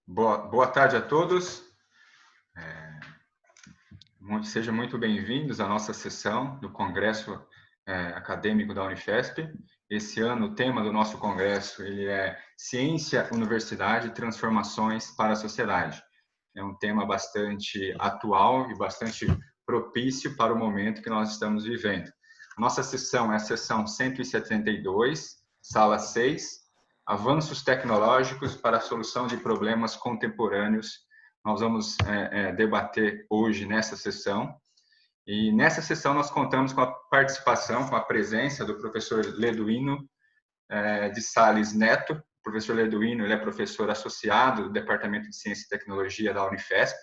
Boa tarde a todos. Sejam muito bem-vindos à nossa sessão do Congresso Acadêmico da Unifesp. Esse ano, o tema do nosso congresso ele é Ciência, Universidade e Transformações para a Sociedade. É um tema bastante atual e bastante propício para o momento que nós estamos vivendo. Nossa sessão é a sessão 172, sala 6, Avanços Tecnológicos para a Solução de Problemas Contemporâneos. Nós vamos debater hoje nessa sessão. E nessa sessão nós contamos com a participação, com a presença do professor Leduino de Sales Neto. O professor Leduino ele é professor associado do Departamento de Ciência e Tecnologia da Unifesp.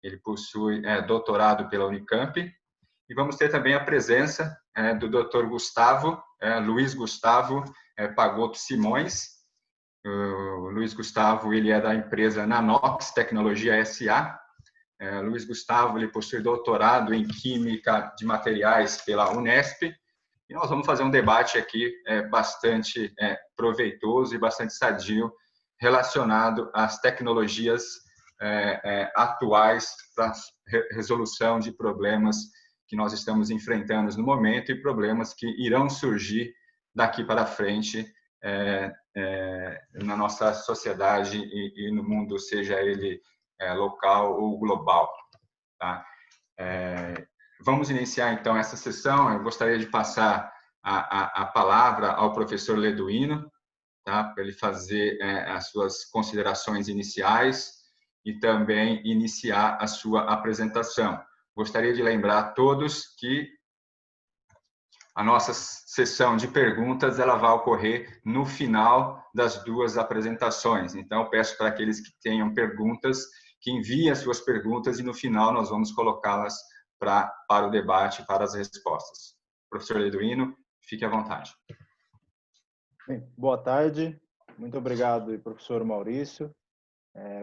Ele possui doutorado pela Unicamp. E vamos ter também a presença do Dr. Luiz Gustavo Pagotto Simões. O Luiz Gustavo ele é da empresa Nanox Tecnologia SA. Luiz Gustavo ele possui doutorado em Química de Materiais pela Unesp. E nós vamos fazer um debate aqui bastante proveitoso e bastante sadio relacionado às tecnologias atuais para a resolução de problemas que nós estamos enfrentando no momento e problemas que irão surgir daqui para frente na nossa sociedade e no mundo, seja ele local ou global. Tá? Vamos iniciar, então, essa sessão. Eu gostaria de passar a palavra ao professor Leduino, tá? Para ele fazer as suas considerações iniciais e também iniciar a sua apresentação. Gostaria de lembrar a todos que a nossa sessão de perguntas ela vai ocorrer no final das duas apresentações. Então, eu peço para aqueles que tenham perguntas, que enviem as suas perguntas e no final nós vamos colocá-las para o debate, para as respostas. Professor Leduino, fique à vontade. Bem, boa tarde. Muito obrigado, professor Maurício.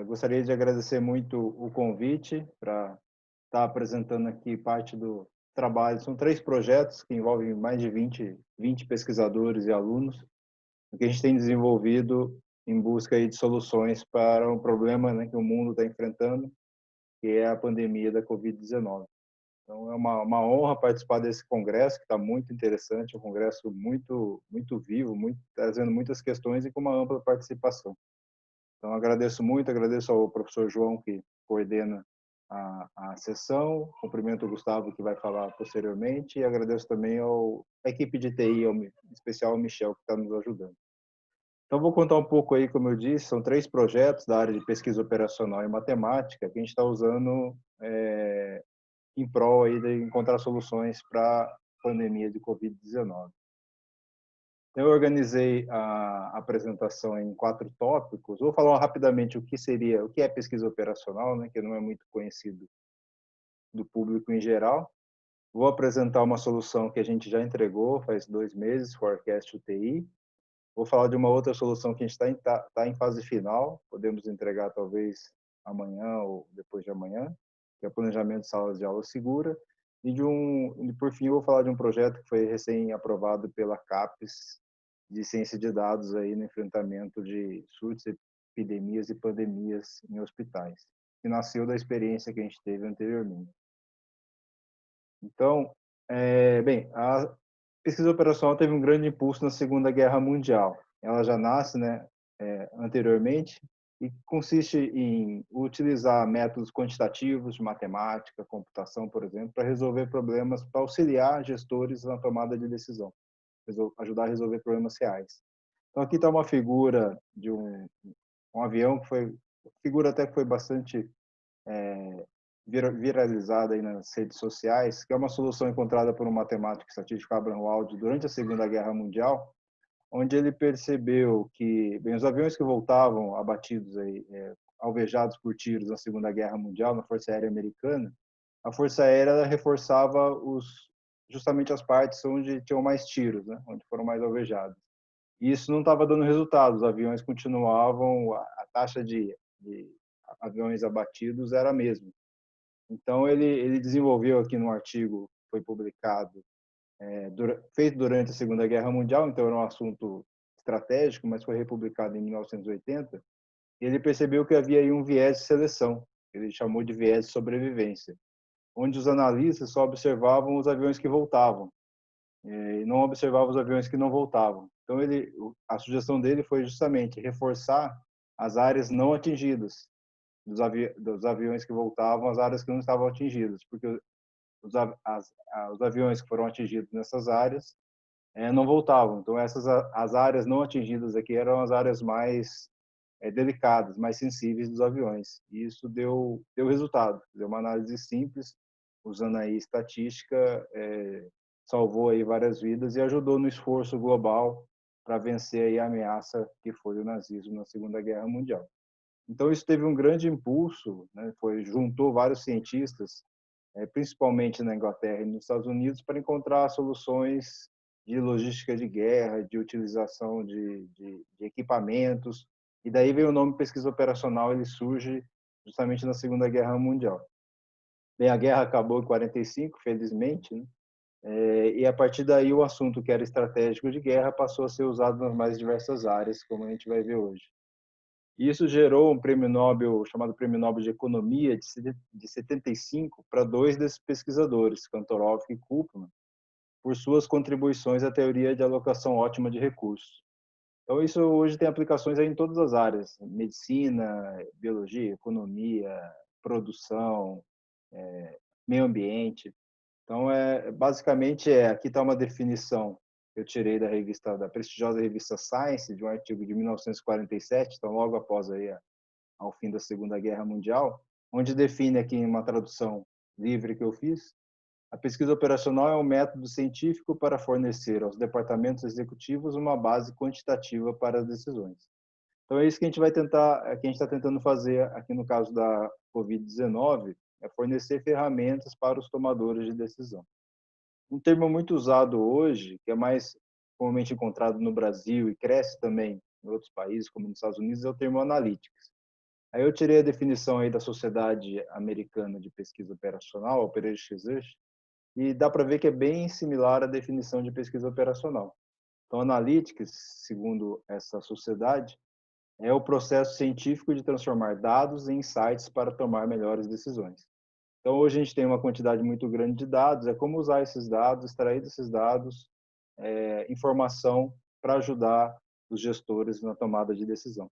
Gostaria de agradecer muito o convite para estar apresentando aqui parte do trabalho. São 3 projetos que envolvem mais de 20 pesquisadores e alunos, que a gente tem desenvolvido em busca aí de soluções para um problema, né, que o mundo está enfrentando, que é a pandemia da Covid-19. Então, é uma honra participar desse congresso, que está muito interessante, um congresso muito vivo, trazendo muitas questões e com uma ampla participação. Então, agradeço ao professor João, que coordena a sessão, cumprimento o Gustavo, que vai falar posteriormente, e agradeço também à equipe de TI, em especial ao Michel, que está nos ajudando. Então, vou contar um pouco aí, como eu disse, são 3 projetos da área de pesquisa operacional e matemática que a gente está usando em prol aí de encontrar soluções para a pandemia de Covid-19. Eu organizei a apresentação em 4 tópicos. Vou falar rapidamente o que é pesquisa operacional, né, que não é muito conhecido do público em geral. Vou apresentar uma solução que a gente já entregou faz 2 meses, Forecast UTI. Vou falar de uma outra solução que a gente está em fase final, podemos entregar talvez amanhã ou depois de amanhã, que é o planejamento de salas de aula segura. E por fim, eu vou falar de um projeto que foi recém-aprovado pela CAPES, de ciência de dados aí no enfrentamento de surtos, epidemias e pandemias em hospitais, que nasceu da experiência que a gente teve anteriormente. Então, a pesquisa operacional teve um grande impulso na Segunda Guerra Mundial. Ela já nasce, né, anteriormente e consiste em utilizar métodos quantitativos de matemática, computação, por exemplo, para resolver problemas, para auxiliar gestores na tomada de decisão, ajudar a resolver problemas reais. Então, aqui está uma figura de um avião figura até que foi bastante viralizada aí nas redes sociais, que é uma solução encontrada por um matemático e estatístico, Abraham Wald, durante a Segunda Guerra Mundial, onde ele percebeu que os aviões que voltavam abatidos aí, alvejados por tiros na Segunda Guerra Mundial, na Força Aérea Americana, a Força Aérea reforçava justamente as partes onde tinham mais tiros, né, onde foram mais alvejados. E isso não estava dando resultado, os aviões continuavam, a taxa de aviões abatidos era a mesma. Então, ele desenvolveu aqui num artigo que foi publicado, feito durante a Segunda Guerra Mundial, então era um assunto estratégico, mas foi republicado em 1980, e ele percebeu que havia aí um viés de seleção, ele chamou de viés de sobrevivência, onde os analistas só observavam os aviões que voltavam, e não observavam os aviões que não voltavam. Então, a sugestão dele foi justamente reforçar as áreas não atingidas dos aviões que voltavam, as áreas que não estavam atingidas, porque os aviões que foram atingidos nessas áreas não voltavam. Então, as áreas não atingidas aqui eram as áreas mais delicadas, mais sensíveis dos aviões. E isso deu resultado. Deu uma análise simples, usando aí estatística, salvou aí várias vidas e ajudou no esforço global para vencer aí a ameaça que foi o nazismo na Segunda Guerra Mundial. Então isso teve um grande impulso, né? Juntou vários cientistas, principalmente na Inglaterra e nos Estados Unidos, para encontrar soluções de logística de guerra, de utilização de equipamentos. E daí veio o nome pesquisa operacional, ele surge justamente na Segunda Guerra Mundial. Bem, a guerra acabou em 45, felizmente, né? E a partir daí o assunto que era estratégico de guerra passou a ser usado nas mais diversas áreas, como a gente vai ver hoje. E isso gerou um prêmio Nobel, chamado Prêmio Nobel de Economia, de 75, para dois desses pesquisadores, Kantorov e Kupman, por suas contribuições à teoria de alocação ótima de recursos. Então, isso hoje tem aplicações aí em todas as áreas: medicina, biologia, economia, produção, meio ambiente. Então, basicamente, aqui está uma definição que eu tirei da prestigiosa revista Science, de um artigo de 1947, então logo após aí ao fim da Segunda Guerra Mundial, onde define aqui em uma tradução livre que eu fiz: a pesquisa operacional é um método científico para fornecer aos departamentos executivos uma base quantitativa para as decisões. Então é isso que a gente vai tentar, que a gente está tentando fazer aqui no caso da Covid-19, é fornecer ferramentas para os tomadores de decisão. Um termo muito usado hoje, que é mais comumente encontrado no Brasil e cresce também em outros países, como nos Estados Unidos, é o termo analytics. Aí eu tirei a definição aí da Sociedade Americana de Pesquisa Operacional, Operations Research, e dá para ver que é bem similar à definição de pesquisa operacional. Então, analytics, segundo essa sociedade, é o processo científico de transformar dados em insights para tomar melhores decisões. Então, hoje a gente tem uma quantidade muito grande de dados, é como usar esses dados, extrair desses dados informação para ajudar os gestores na tomada de decisão.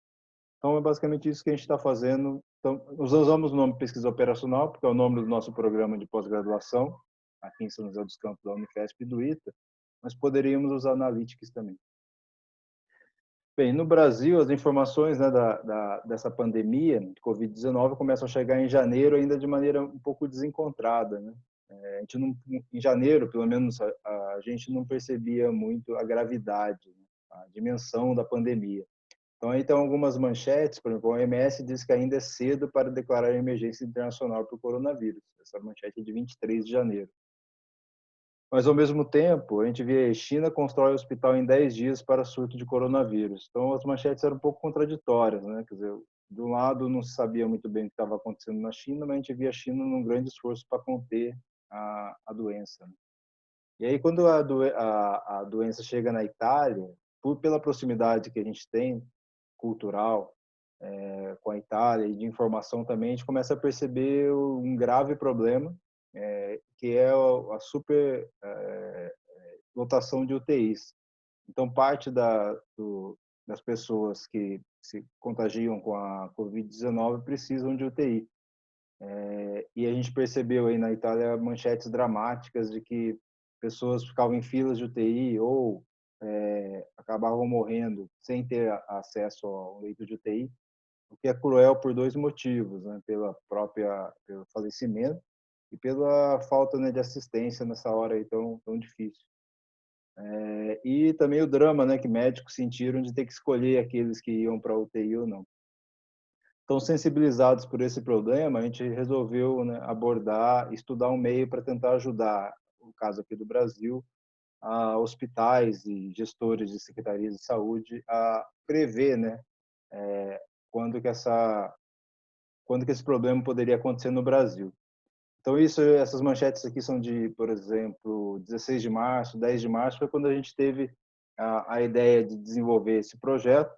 Então, é basicamente isso que a gente está fazendo. Então, nós usamos o nome pesquisa operacional, porque é o nome do nosso programa de pós-graduação, aqui em São José dos Campos, da Unifesp e do ITA, mas poderíamos usar Analytics também. Bem, no Brasil, as informações, né, dessa pandemia de Covid-19 começam a chegar em janeiro ainda de maneira um pouco desencontrada, né? A gente não, em janeiro, pelo menos, a gente não percebia muito a gravidade, né, a dimensão da pandemia. Então, aí tem algumas manchetes, por exemplo, a OMS diz que ainda é cedo para declarar emergência internacional para o coronavírus. Essa manchete é de 23 de janeiro. Mas, ao mesmo tempo, a gente vê China constrói hospital em 10 dias para surto de coronavírus. Então, as manchetes eram um pouco contraditórias, né? Quer dizer, de um lado, não se sabia muito bem o que estava acontecendo na China, mas a gente via a China num grande esforço para conter a doença, né? E aí, quando a doença chega na Itália, pela proximidade que a gente tem, cultural, com a Itália e de informação também, a gente começa a perceber um grave problema, que é a super lotação de UTIs. Então, parte das pessoas que se contagiam com a Covid-19 precisam de UTI. E a gente percebeu aí na Itália manchetes dramáticas de que pessoas ficavam em filas de UTI ou acabavam morrendo sem ter acesso ao leito de UTI, o que é cruel por dois motivos, né? Pelo falecimento e pela falta, né, de assistência nessa hora aí tão difícil. E também o drama, né, que médicos sentiram de ter que escolher aqueles que iam para a UTI ou não. Então, sensibilizados por esse problema, a gente resolveu, né, abordar, estudar um meio para tentar ajudar, no caso aqui do Brasil, a hospitais e gestores de secretarias de saúde a prever, né, quando que esse problema poderia acontecer no Brasil. Então, essas manchetes aqui são de, por exemplo, 16 de março, 10 de março, foi quando a gente teve a ideia de desenvolver esse projeto.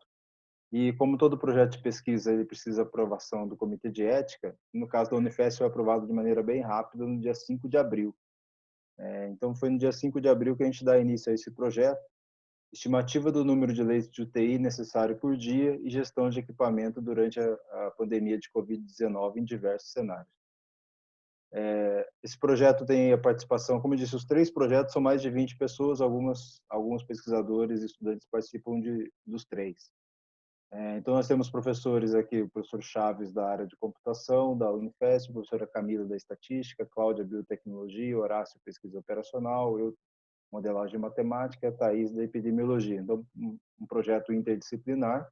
E como todo projeto de pesquisa ele precisa aprovação do Comitê de Ética, no caso da Unifesp foi aprovado de maneira bem rápida no dia 5 de abril. Então foi no dia 5 de abril que a gente dá início a esse projeto, estimativa do número de leitos de UTI necessário por dia e gestão de equipamento durante a pandemia de Covid-19 em diversos cenários. Esse projeto tem a participação, como eu disse, os 3 projetos são mais de 20 pessoas, alguns pesquisadores e estudantes participam dos 3. Então, nós temos professores aqui, o professor Chaves, da área de computação, da Unifesp, a professora Camila, da estatística, Cláudia, biotecnologia, Horácio, pesquisa operacional, eu, modelagem matemática, a Thaís, da epidemiologia. Então, um projeto interdisciplinar.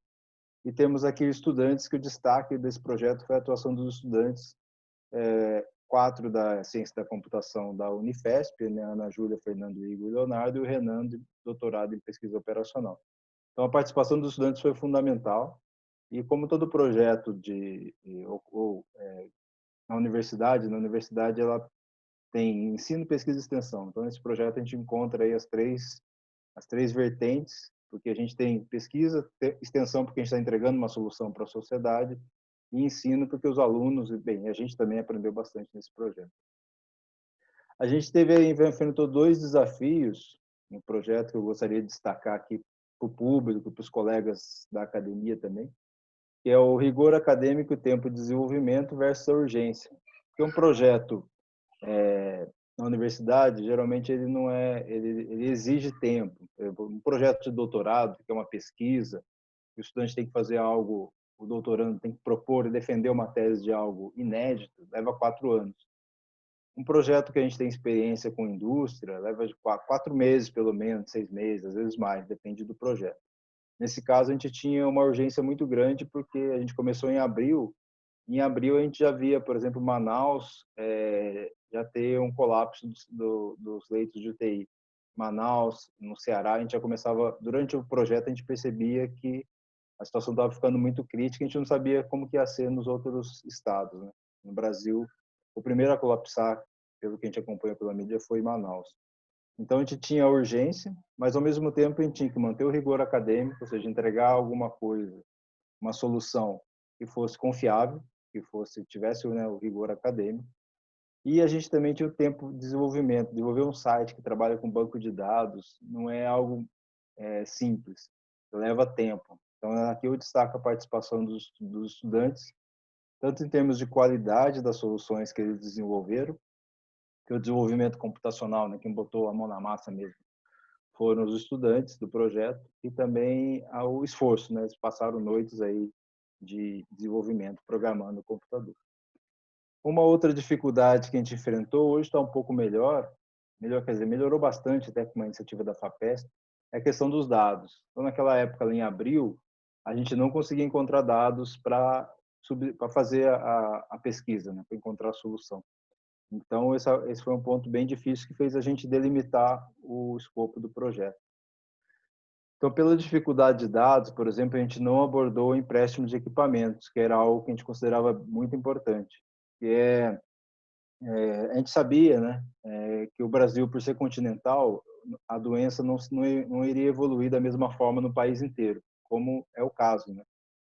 E temos aqui estudantes, que o destaque desse projeto foi a atuação dos estudantes, 4 da ciência da computação da Unifesp, né, Ana Júlia, Fernando, Igor e Leonardo, e o Renan, de doutorado em pesquisa operacional. Então, a participação dos estudantes foi fundamental. E como todo projeto na universidade ela tem ensino, pesquisa e extensão. Então, nesse projeto a gente encontra aí as três vertentes, porque a gente tem pesquisa, extensão, porque a gente está entregando uma solução para a sociedade, e ensino, porque os alunos, bem, a gente também aprendeu bastante nesse projeto. A gente enfrentou 2 desafios no projeto que eu gostaria de destacar aqui para o público, para os colegas da academia também, que é o rigor acadêmico e tempo de desenvolvimento versus a urgência. Porque um projeto na universidade, geralmente ele não é, ele exige tempo. Um projeto de doutorado, que é uma pesquisa, o estudante tem que fazer algo, o doutorando tem que propor e defender uma tese de algo inédito, leva 4 anos. Um projeto que a gente tem experiência com indústria leva de 4 meses, pelo menos, 6 meses, às vezes mais, depende do projeto. Nesse caso, a gente tinha uma urgência muito grande, porque a gente começou em abril. Em abril, a gente já via, por exemplo, Manaus já ter um colapso dos leitos de UTI. Manaus, no Ceará, a gente já começava, durante o projeto, a gente percebia que a situação estava ficando muito crítica, a gente não sabia como que ia ser nos outros estados, né? No Brasil, o primeiro a colapsar, pelo que a gente acompanha pela mídia, foi Manaus. Então, a gente tinha urgência, mas, ao mesmo tempo, a gente tinha que manter o rigor acadêmico, ou seja, entregar alguma coisa, uma solução que fosse confiável, que tivesse, né, o rigor acadêmico. E a gente também tinha o tempo de desenvolvimento. Desenvolver um site que trabalha com banco de dados não é algo simples, leva tempo. Então, aqui eu destaco a participação dos estudantes, tanto em termos de qualidade das soluções que eles desenvolveram, que o desenvolvimento computacional, né, quem botou a mão na massa mesmo, foram os estudantes do projeto, e também o esforço, né, eles passaram noites aí de desenvolvimento, programando o computador. Uma outra dificuldade que a gente enfrentou, hoje está um pouco quer dizer, melhorou bastante até com uma iniciativa da FAPESP, é a questão dos dados. Então, naquela época, ali em abril, a gente não conseguia encontrar dados para fazer a pesquisa, né, para encontrar a solução. Então, esse foi um ponto bem difícil que fez a gente delimitar o escopo do projeto. Então, pela dificuldade de dados, por exemplo, a gente não abordou o empréstimo de equipamentos, que era algo que a gente considerava muito importante. Que a gente sabia, né, que o Brasil, por ser continental, a doença não iria evoluir da mesma forma no país inteiro, como é o caso, né?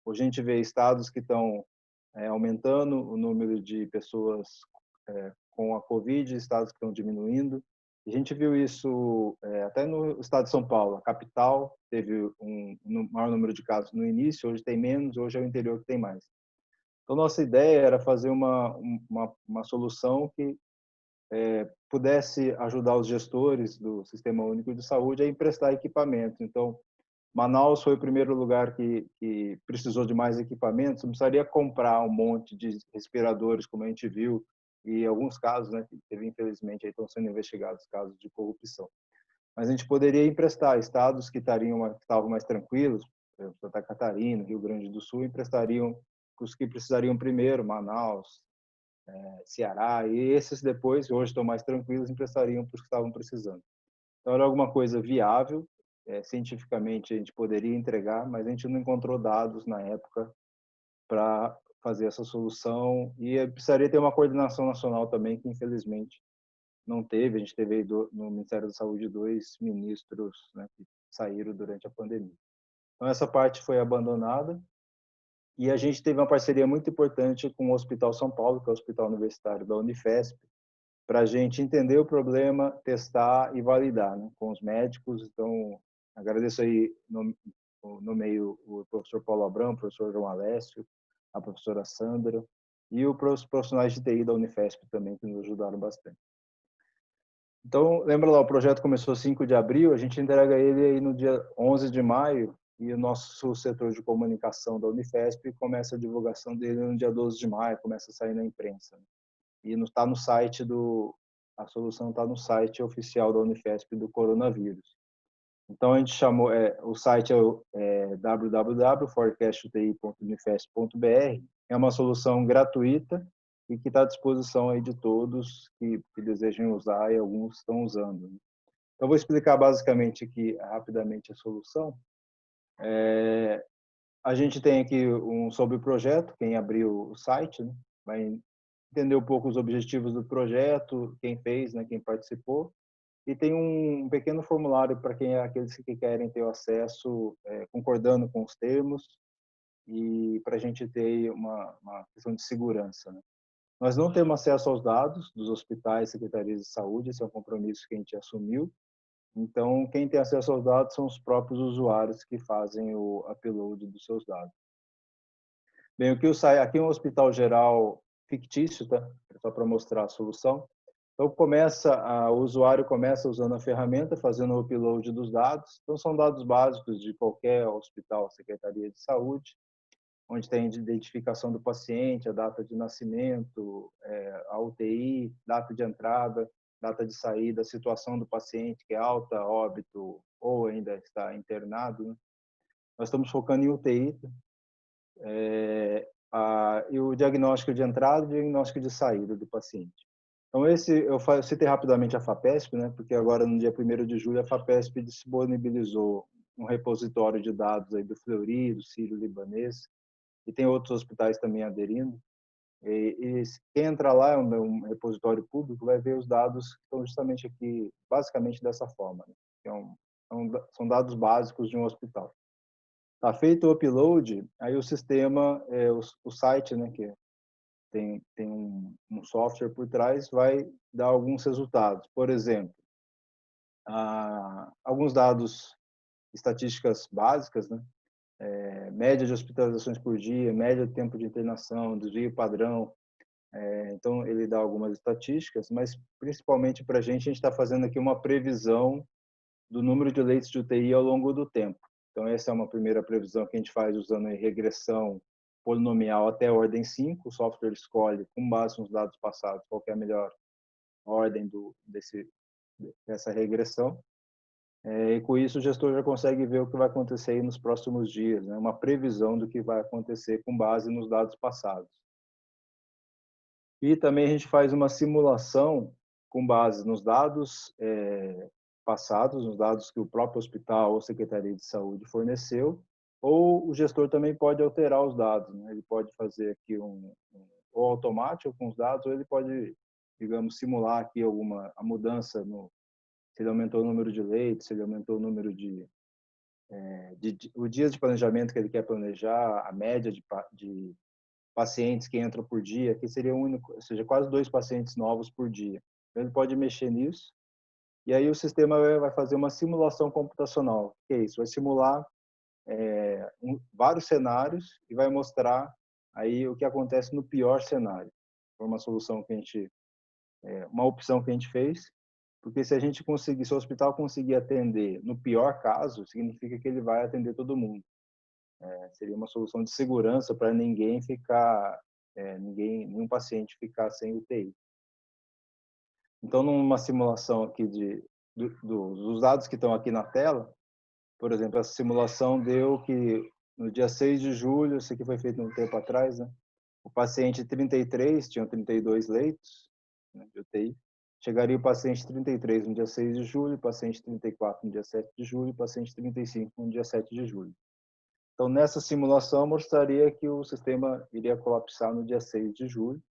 Hoje a gente vê estados que estão aumentando o número de pessoas com a Covid, estados que estão diminuindo. A gente viu isso até no estado de São Paulo, a capital teve um maior número de casos no início, hoje tem menos, hoje é o interior que tem mais. Então, nossa ideia era fazer uma solução que pudesse ajudar os gestores do Sistema Único de Saúde a emprestar equipamento. Então, Manaus foi o primeiro lugar que precisou de mais equipamentos, não precisaria comprar um monte de respiradores, como a gente viu, e alguns casos, né, que teve, infelizmente, aí estão sendo investigados casos de corrupção. Mas a gente poderia emprestar, estados que estavam mais tranquilos, por exemplo, Santa Catarina, Rio Grande do Sul, emprestariam os que precisariam primeiro, Manaus, Ceará, e esses depois, hoje estão mais tranquilos, emprestariam para os que estavam precisando. Então, era alguma coisa viável, cientificamente a gente poderia entregar, mas a gente não encontrou dados na época para fazer essa solução, e precisaria ter uma coordenação nacional também, que infelizmente não teve. A gente teve aí no Ministério da Saúde 2 ministros, né, que saíram durante a pandemia. Então, essa parte foi abandonada e a gente teve uma parceria muito importante com o Hospital São Paulo, que é o Hospital Universitário da Unifesp, para a gente entender o problema, testar e validar, né, com os médicos. Então, agradeço aí no meio o professor Paulo Abrão, o professor João Alessio, a professora Sandra e os profissionais de TI da Unifesp também, que nos ajudaram bastante. Então, lembra lá, o projeto começou 5 de abril, a gente entrega ele aí no dia 11 de maio e o nosso setor de comunicação da Unifesp começa a divulgação dele no dia 12 de maio, começa a sair na imprensa, né? E está no site a solução está no site oficial da Unifesp do coronavírus. Então a gente chamou, o site é www.forecastti.unifesp.br, é uma solução gratuita e que está à disposição aí de todos que desejem usar e alguns estão usando, né? Então vou explicar basicamente aqui rapidamente a solução. A gente tem aqui sobre o projeto, quem abriu o site, né, vai entender um pouco os objetivos do projeto, quem fez, né, quem participou, e tem um pequeno formulário para aqueles que querem ter o acesso, concordando com os termos e para a gente ter uma questão de segurança, né? Nós não temos acesso aos dados dos hospitais, secretarias de saúde, esse é um compromisso que a gente assumiu. Então, quem tem acesso aos dados são os próprios usuários que fazem o upload dos seus dados. Bem, aqui é um hospital geral fictício, tá? Só para mostrar a solução. Então, o usuário começa usando a ferramenta, fazendo o upload dos dados. Então, são dados básicos de qualquer hospital, secretaria de saúde, onde tem a identificação do paciente, a data de nascimento, a UTI, data de entrada, data de saída, a situação do paciente, que é alta, óbito ou ainda está internado, né? Nós estamos focando em UTI, e o diagnóstico de entrada e o diagnóstico de saída do paciente. Então, eu citei rapidamente a FAPESP, né, porque agora, no dia 1º de julho, a FAPESP disponibilizou um repositório de dados aí do Fleury, do Sírio-Libanês, e tem outros hospitais também aderindo. E quem entrar lá, é um repositório público, vai ver os dados que estão justamente aqui, basicamente dessa forma, né? São dados básicos de um hospital. Tá feito o upload, aí o sistema, o site, né, que tem um software por trás, vai dar alguns resultados. Por exemplo, alguns dados, estatísticas básicas, né? Média de hospitalizações por dia, média de tempo de internação, desvio padrão. Então, ele dá algumas estatísticas, mas principalmente para a gente está fazendo aqui uma previsão do número de leitos de UTI ao longo do tempo. Então, essa é uma primeira previsão que a gente faz usando a regressão polinomial até a ordem 5. O software escolhe, com base nos dados passados, qual é a melhor ordem dessa regressão. E com isso, o gestor já consegue ver o que vai acontecer aí nos próximos dias, né? Uma previsão do que vai acontecer com base nos dados passados. E também a gente faz uma simulação com base nos dados passados, nos dados que o próprio hospital ou secretaria de saúde forneceu, ou o gestor também pode alterar os dados, né? Ele pode fazer aqui ou automático com os dados, ou ele pode, digamos, simular aqui a mudança se ele aumentou o número de leitos, se ele aumentou o número o dias de planejamento que ele quer planejar, a média de pacientes que entram por dia, que seria único, ou seja, quase 2 pacientes novos por dia. Então, ele pode mexer nisso, e aí o sistema vai fazer uma simulação computacional. Que é isso? Vai simular vários cenários e vai mostrar aí o que acontece no pior cenário. Foi uma solução que uma opção que a gente fez, porque se o hospital conseguir atender no pior caso, significa que ele vai atender todo mundo. Seria uma solução de segurança para nenhum paciente ficar sem UTI. Então, numa simulação aqui dos dados que estão aqui na tela, por exemplo, essa simulação deu que no dia 6 de julho, isso aqui foi feito um tempo atrás, né? O paciente 33 tinha 32 leitos, né, de UTI. Chegaria o paciente 33 no dia 6 de julho, o paciente 34 no dia 7 de julho, o paciente 35 no dia 7 de julho. Então, nessa simulação, mostraria que o sistema iria colapsar no dia 6 de julho,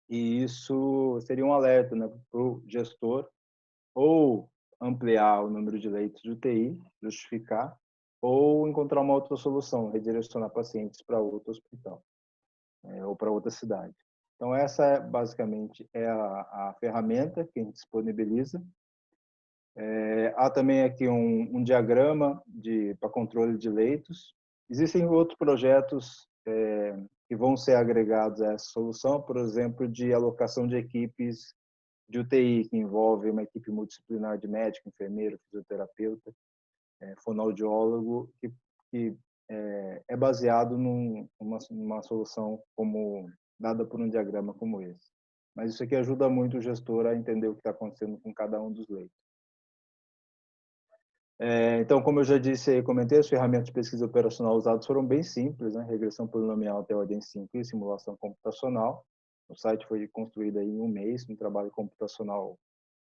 e isso seria um alerta, né, para o gestor ou ampliar o número de leitos de UTI, justificar, ou encontrar uma outra solução, redirecionar pacientes para outro hospital, ou para outra cidade. Então, essa basicamente é a ferramenta que a gente disponibiliza. Há também aqui um diagrama para controle de leitos. Existem outros projetos que vão ser agregados a essa solução, por exemplo, de alocação de equipes de UTI, que envolve uma equipe multidisciplinar de médico, enfermeiro, fisioterapeuta, fonoaudiólogo, que é baseado numa solução como dada por um diagrama como esse. Mas isso aqui ajuda muito o gestor a entender o que está acontecendo com cada um dos leitos. Então, como eu já disse e comentei, as ferramentas de pesquisa operacional usadas foram bem simples, né? Regressão polinomial até ordem 5 e simulação computacional. O site foi construído aí em um mês, um trabalho computacional,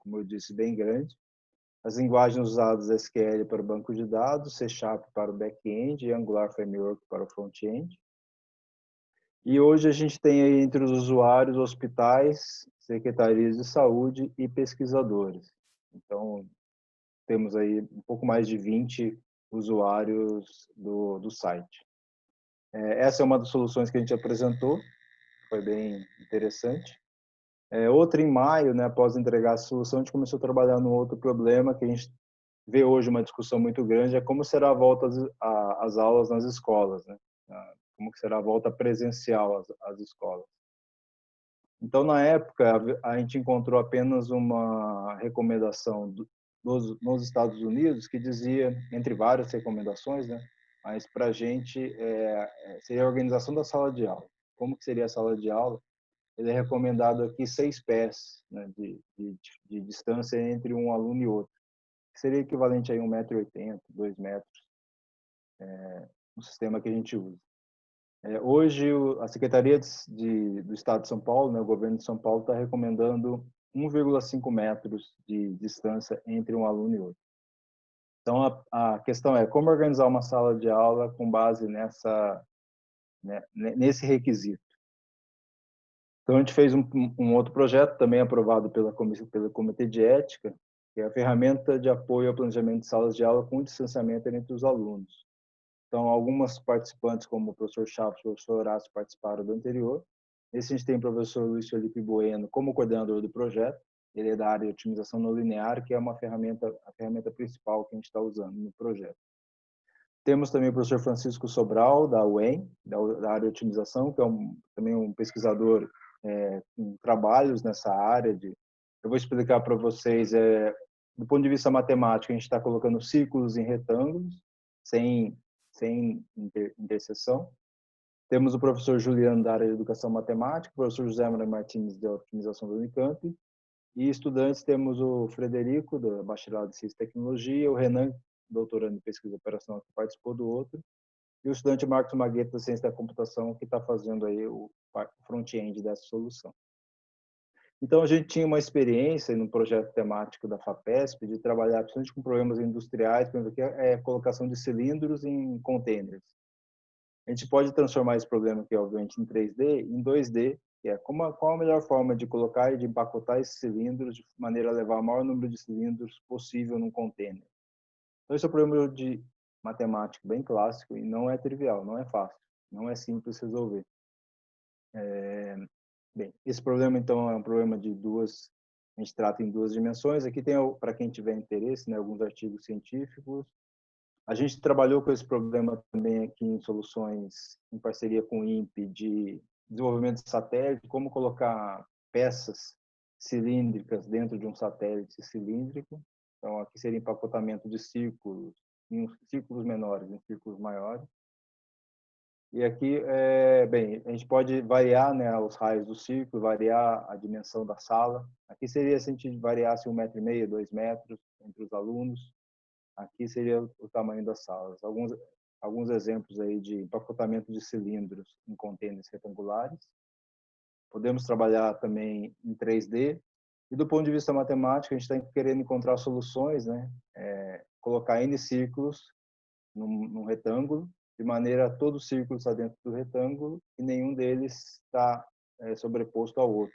como eu disse, bem grande. As linguagens usadas SQL para o banco de dados, C# para o back-end e Angular Framework para o front-end. E hoje a gente tem aí entre os usuários hospitais, secretarias de saúde e pesquisadores. Então, temos aí um pouco mais de 20 usuários do site. Essa é uma das soluções que a gente apresentou, foi bem interessante. Outra em maio, né, após entregar a solução, a gente começou a trabalhar num outro problema que a gente vê hoje uma discussão muito grande, é como será a volta às aulas nas escolas, né? Como que será a volta presencial às escolas. Então, na época, a gente encontrou apenas uma recomendação nos Estados Unidos que dizia, entre várias recomendações, né? Mas para a gente seria a organização da sala de aula. Como que seria a sala de aula? Ele é recomendado aqui 6 pés, né, de distância entre um aluno e outro, que seria equivalente a 1,80 m, 2 metros, no sistema que a gente usa. Hoje, a Secretaria do Estado de São Paulo, né, o governo de São Paulo, está recomendando 1,5 metros de distância entre um aluno e outro. Então, a questão é como organizar uma sala de aula com base nesse requisito. Então, a gente fez um outro projeto, também aprovado pelo Comitê de Ética, que é a ferramenta de apoio ao planejamento de salas de aula com distanciamento entre os alunos. Então, algumas participantes, como o professor Chaves e o professor Horácio, participaram do anterior. Nesse, a gente tem o professor Luiz Felipe Bueno como coordenador do projeto. Ele é da área de otimização não linear, que é a ferramenta principal que a gente está usando no projeto. Temos também o professor Francisco Sobral, da UEM, da área de otimização, que é também um pesquisador com trabalhos nessa área. Eu vou explicar para vocês, do ponto de vista matemático, a gente está colocando círculos em retângulos, sem interseção. Temos o professor Juliano, da área de educação matemática, o professor José Manuel Martins, da otimização do Unicamp, e estudantes temos o Frederico, da bacharelado de Ciência e Tecnologia, o Renan, doutorando em pesquisa operacional, que participou do outro, e o estudante Marcos Magueta, da Ciência da Computação, que está fazendo aí o front-end dessa solução. Então, a gente tinha uma experiência no projeto temático da FAPESP de trabalhar principalmente com problemas industriais, por exemplo, que é a colocação de cilindros em containers. A gente pode transformar esse problema aqui, obviamente, em 3D, em 2D, que é qual a melhor forma de colocar e de empacotar esses cilindros de maneira a levar o maior número de cilindros possível num container. Então, esse é um problema de matemático bem clássico e não é trivial, não é fácil, não é simples resolver. Bem, esse problema, então, é um problema a gente trata em 2 dimensões. Aqui tem, para quem tiver interesse, né, alguns artigos científicos. A gente trabalhou com esse problema também aqui em soluções em parceria com o INPE de desenvolvimento de satélite, como colocar peças cilíndricas dentro de um satélite cilíndrico. Então, aqui seria empacotamento de círculos, em círculos menores, em círculos maiores. E aqui, bem, a gente pode variar, né, os raios do círculo, variar a dimensão da sala. Aqui seria se a gente variasse 1,5 m, 2 metros entre os alunos. Aqui seria o tamanho das salas. Alguns exemplos aí de empacotamento de cilindros em contêineres retangulares. Podemos trabalhar também em 3D. E do ponto de vista matemático, a gente está querendo encontrar soluções, né? Colocar N círculos num retângulo, de maneira a todo círculo está dentro do retângulo e nenhum deles está sobreposto ao outro.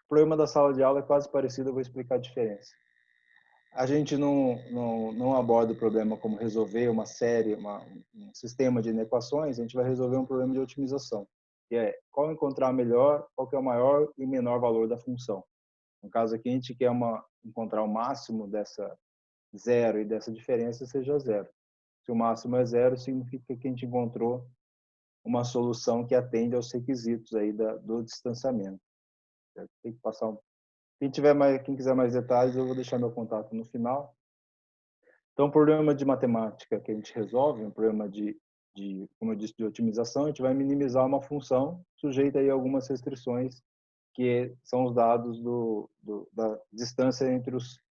O problema da sala de aula é quase parecido, eu vou explicar a diferença. a gente não aborda o problema como resolver uma série, um sistema de inequações, a gente vai resolver um problema de otimização, que é qual encontrar melhor, qual que é o maior e menor valor da função. No caso aqui, a gente quer encontrar o máximo dessa zero e dessa diferença seja zero. Se o máximo é zero, significa que a gente encontrou uma solução que atende aos requisitos aí do distanciamento. Tem que passar quem quiser mais detalhes, eu vou deixar meu contato no final. Então, o problema de matemática que a gente resolve, um problema como eu disse, de otimização, a gente vai minimizar uma função sujeita aí a algumas restrições, que são os dados da distância entre os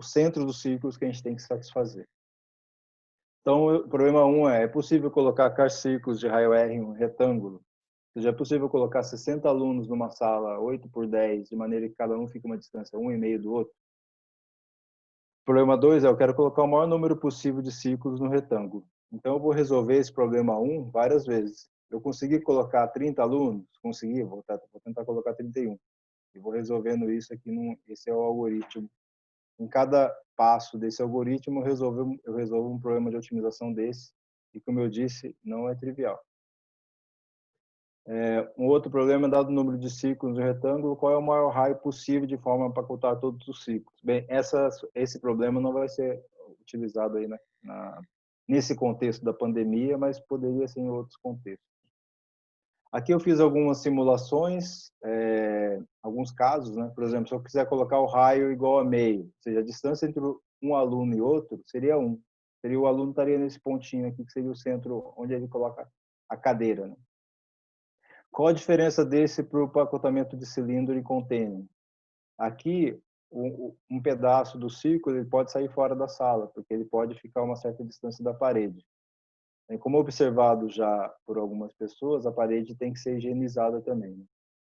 centros dos círculos que a gente tem que satisfazer. Então, o problema 1 é possível colocar círculos de raio R em um retângulo? Ou seja, é possível colocar 60 alunos numa sala 8 por 10, de maneira que cada um fique uma distância 1,5 do outro? Problema 2 é eu quero colocar o maior número possível de círculos no retângulo. Então, eu vou resolver esse problema 1 várias vezes. Eu consegui colocar 30 alunos? Consegui, vou tentar colocar 31. E vou resolvendo isso aqui, esse é o algoritmo. Em cada passo desse algoritmo, eu resolvo um problema de otimização desse, e como eu disse, não é trivial. Um outro problema é, dado o número de círculos no retângulo, qual é o maior raio possível de forma a empacotar todos os círculos? Bem, esse problema não vai ser utilizado aí nesse contexto da pandemia, mas poderia ser em outros contextos. Aqui eu fiz algumas simulações, alguns casos, né? Por exemplo, se eu quiser colocar o raio igual a meio, ou seja, a distância entre um aluno e outro seria 1. O aluno estaria nesse pontinho aqui, que seria o centro onde ele coloca a cadeira, né? Qual a diferença desse para o empacotamento de cilindro e container? Aqui, um pedaço do círculo ele pode sair fora da sala, porque ele pode ficar a uma certa distância da parede. E como observado já por algumas pessoas, a parede tem que ser higienizada também, né?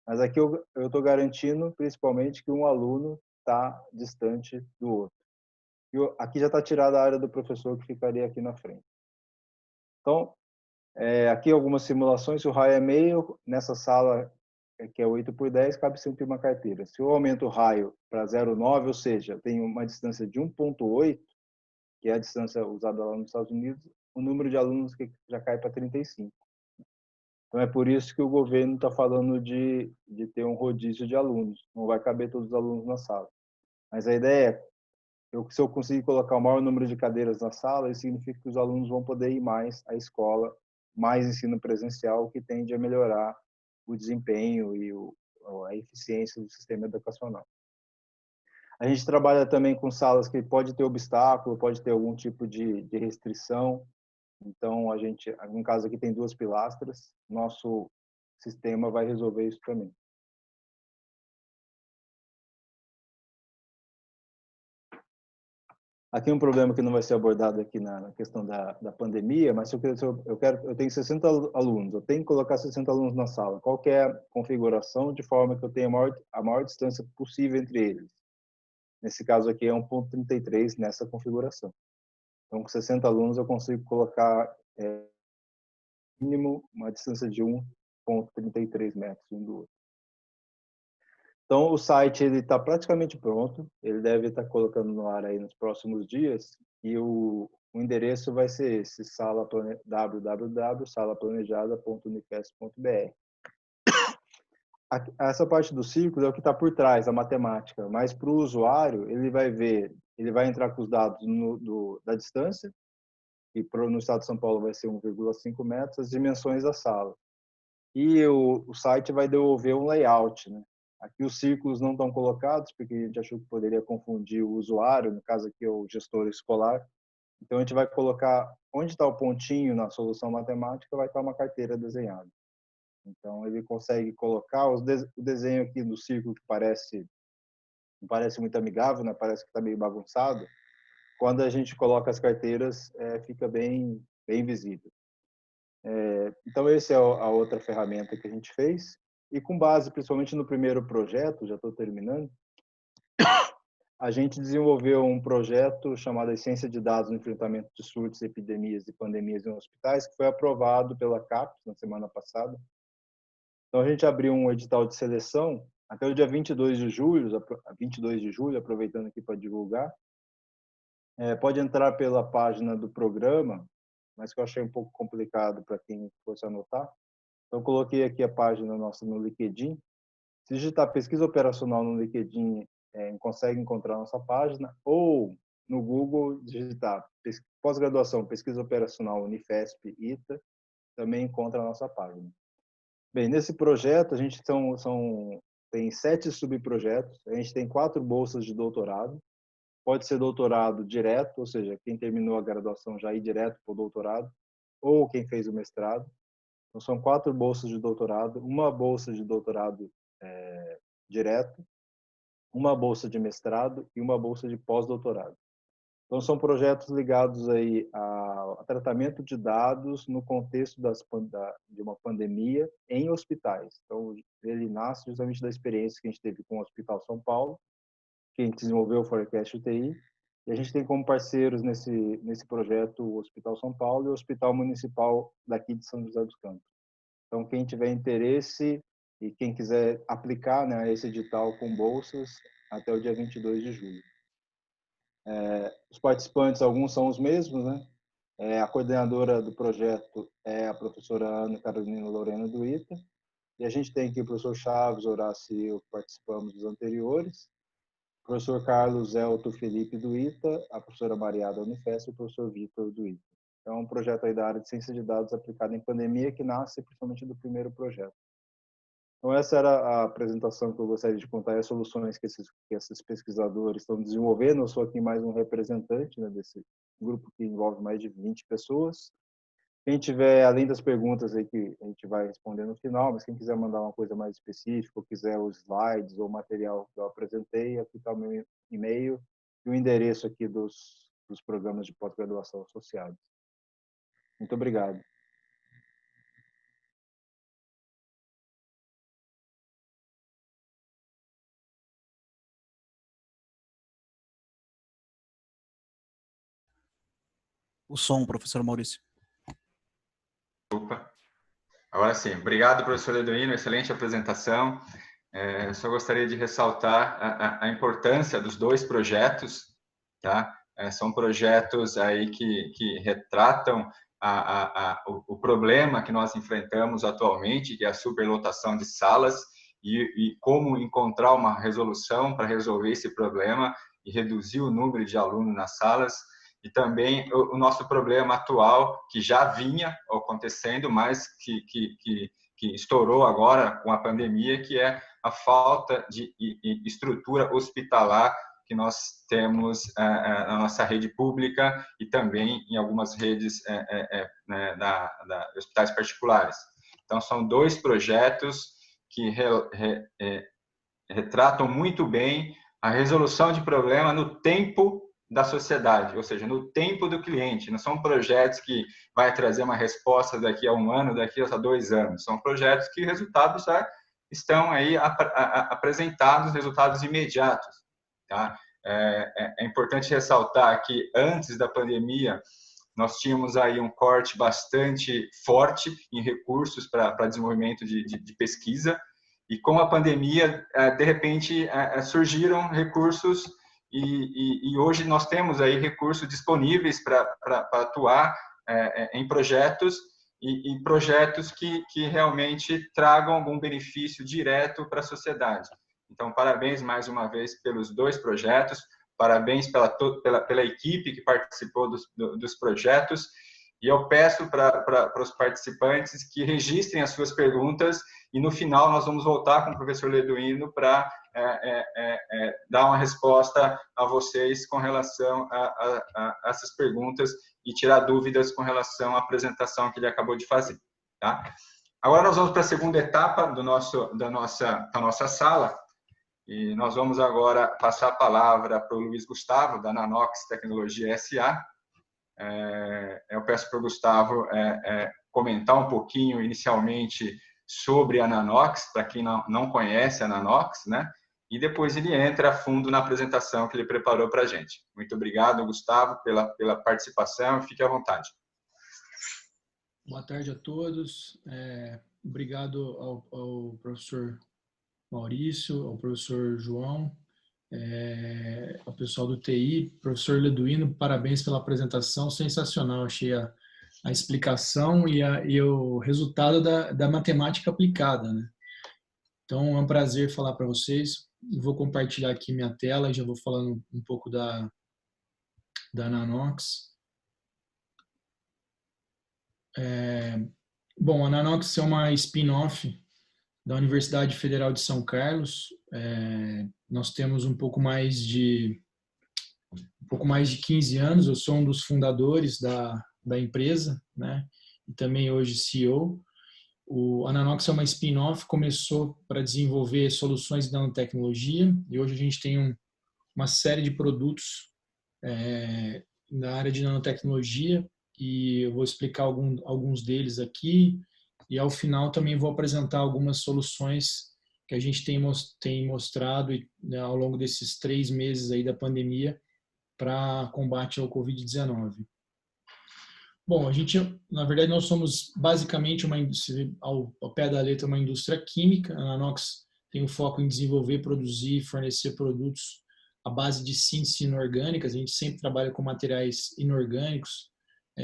Mas aqui eu estou garantindo, principalmente, que um aluno está distante do outro. E aqui já está tirada a área do professor, que ficaria aqui na frente. Então, aqui algumas simulações, se o raio é meio, nessa sala que é 8 por 10, cabe sempre uma carteira. Se eu aumento o raio para 0,9, ou seja, tem uma distância de 1,8, que é a distância usada lá nos Estados Unidos, o número de alunos que já cai para 35. Então, é por isso que o governo está falando de ter um rodízio de alunos. Não vai caber todos os alunos na sala. Mas a ideia é, se eu conseguir colocar o maior número de cadeiras na sala, isso significa que os alunos vão poder ir mais à escola, mais ensino presencial, o que tende a melhorar o desempenho e a eficiência do sistema educacional. A gente trabalha também com salas que pode ter obstáculo, pode ter algum tipo de restrição. Então, no caso aqui tem 2 pilastras, nosso sistema vai resolver isso também. Aqui um problema que não vai ser abordado aqui na questão da pandemia, mas eu tenho 60 alunos, eu tenho que colocar 60 alunos na sala. Qual que é a configuração de forma que eu tenha a maior distância possível entre eles? Nesse caso aqui é 1,33 nessa configuração. Então, com 60 alunos eu consigo colocar mínimo uma distância de 1,33 metros um do outro. Então, o site está praticamente pronto, ele deve estar colocando no ar aí nos próximos dias, e o endereço vai ser esse, www.salaplanejada.unifesp.br. Essa parte do círculo é o que está por trás, a matemática, mas para o usuário, ele vai entrar com os dados da distância, e no estado de São Paulo vai ser 1,5 metros, as dimensões da sala. E o site vai devolver um layout, né? Aqui os círculos não estão colocados, porque a gente achou que poderia confundir o usuário, no caso aqui é o gestor escolar. Então a gente vai colocar onde está o pontinho na solução matemática, vai estar uma carteira desenhada. Então ele consegue colocar o desenho aqui do círculo que não parece muito amigável, né? Parece que está meio bagunçado. Quando a gente coloca as carteiras, fica bem visível. Então, essa é a outra ferramenta que a gente fez. E com base, principalmente no primeiro projeto, já estou terminando, a gente desenvolveu um projeto chamado Ciência de Dados no Enfrentamento de Surtos, Epidemias e Pandemias em Hospitais, que foi aprovado pela CAPES na semana passada. Então, a gente abriu um edital de seleção até o dia 22 de julho, aproveitando aqui para divulgar, pode entrar pela página do programa, mas que eu achei um pouco complicado para quem fosse anotar. Então, eu coloquei aqui a página nossa no LinkedIn. Se digitar pesquisa operacional no LinkedIn, consegue encontrar a nossa página, ou no Google digitar pós-graduação, pesquisa operacional Unifesp ITA, também encontra a nossa página. Bem, nesse projeto a gente tem 7 subprojetos, a gente tem 4 bolsas de doutorado, pode ser doutorado direto, ou seja, quem terminou a graduação já ir direto para o doutorado, ou quem fez o mestrado. Então, são 4 bolsas de doutorado, uma bolsa de doutorado direto, uma bolsa de mestrado e uma bolsa de pós-doutorado. Então, são projetos ligados aí a tratamento de dados no contexto de uma pandemia em hospitais. Então, ele nasce justamente da experiência que a gente teve com o Hospital São Paulo, que a gente desenvolveu o Forecast UTI, e a gente tem como parceiros nesse projeto o Hospital São Paulo e o Hospital Municipal daqui de São José dos Campos. Então, quem tiver interesse e quem quiser aplicar, né, esse edital com bolsas, até o dia 22 de julho. Os participantes, alguns são os mesmos, né? A coordenadora do projeto é a professora Ana Carolina Lorena do ITA, e a gente tem aqui o professor Chaves, Horácio e eu, que participamos dos anteriores, o professor Carlos Elto Felipe do ITA, a professora Mariada da Unifesp e o professor Vitor do ITA. Então, é um projeto aí da área de ciência de dados aplicado em pandemia que nasce principalmente do primeiro projeto. Então, essa era a apresentação que eu gostaria de contar, as soluções que esses pesquisadores estão desenvolvendo. Eu sou aqui mais um representante, né, desse grupo que envolve mais de 20 pessoas. Quem tiver, além das perguntas aí que a gente vai responder no final, mas quem quiser mandar uma coisa mais específica, ou quiser os slides ou material que eu apresentei, aqui está o meu e-mail e o endereço aqui dos programas de pós-graduação associados. Muito obrigado. O som, professor Maurício. Opa. Agora sim. Obrigado, professor Leduino. Excelente apresentação. Só gostaria de ressaltar a importância dos 2 projetos, tá? São projetos aí que retratam o problema que nós enfrentamos atualmente, que é a superlotação de salas, e como encontrar uma resolução para resolver esse problema e reduzir o número de alunos nas salas, e também o nosso problema atual, que já vinha acontecendo, mas que estourou agora com a pandemia, que é a falta de estrutura hospitalar que nós temos na nossa rede pública e também em algumas redes da hospitais particulares. Então, são 2 projetos que retratam muito bem a resolução de problema no tempo da sociedade, ou seja, no tempo do cliente. Não são projetos que vai trazer uma resposta daqui a 1 ano, daqui a 2 anos. São projetos que resultados já estão aí apresentados, resultados imediatos. Tá? É importante ressaltar que antes da pandemia nós tínhamos aí um corte bastante forte em recursos para desenvolvimento de pesquisa, e com a pandemia, de repente, surgiram recursos e hoje nós temos aí recursos disponíveis para atuar em projetos e projetos que realmente tragam algum benefício direto para a sociedade. Então, parabéns mais uma vez pelos 2 projetos, parabéns pela equipe que participou dos projetos, e eu peço para os participantes que registrem as suas perguntas, e no final nós vamos voltar com o professor Leduino para dar uma resposta a vocês com relação a essas perguntas e tirar dúvidas com relação à apresentação que ele acabou de fazer. Tá? Agora nós vamos para a segunda etapa da nossa sala, e nós vamos agora passar a palavra para o Luiz Gustavo, da Nanox Tecnologia SA. Eu peço para o Gustavo comentar um pouquinho inicialmente sobre a Nanox, para quem não conhece a Nanox, né? E depois ele entra a fundo na apresentação que ele preparou para a gente. Muito obrigado, Gustavo, pela participação, fique à vontade. Boa tarde a todos. Obrigado ao professor Maurício, ao professor João, ao pessoal do TI, professor Leduino, parabéns pela apresentação, sensacional, achei a explicação e o resultado da matemática aplicada, né? Então, é um prazer falar para vocês. Vou compartilhar aqui minha tela e já vou falando um pouco da Nanox. Bom, a Nanox é uma spin-off da Universidade Federal de São Carlos. Nós temos um pouco mais de 15 anos. Eu sou um dos fundadores da empresa, né? E também hoje CEO. A Nanox é uma spin-off, começou para desenvolver soluções de nanotecnologia e hoje a gente tem uma série de produtos na área de nanotecnologia e eu vou explicar alguns deles aqui e ao final também vou apresentar algumas soluções que a gente tem mostrado né, ao longo desses 3 meses aí da pandemia para combate ao Covid-19. Bom, na verdade, nós somos basicamente ao pé da letra, uma indústria química. A Nanox tem o foco em desenvolver, produzir e fornecer produtos à base de síntese inorgânicas. A gente sempre trabalha com materiais inorgânicos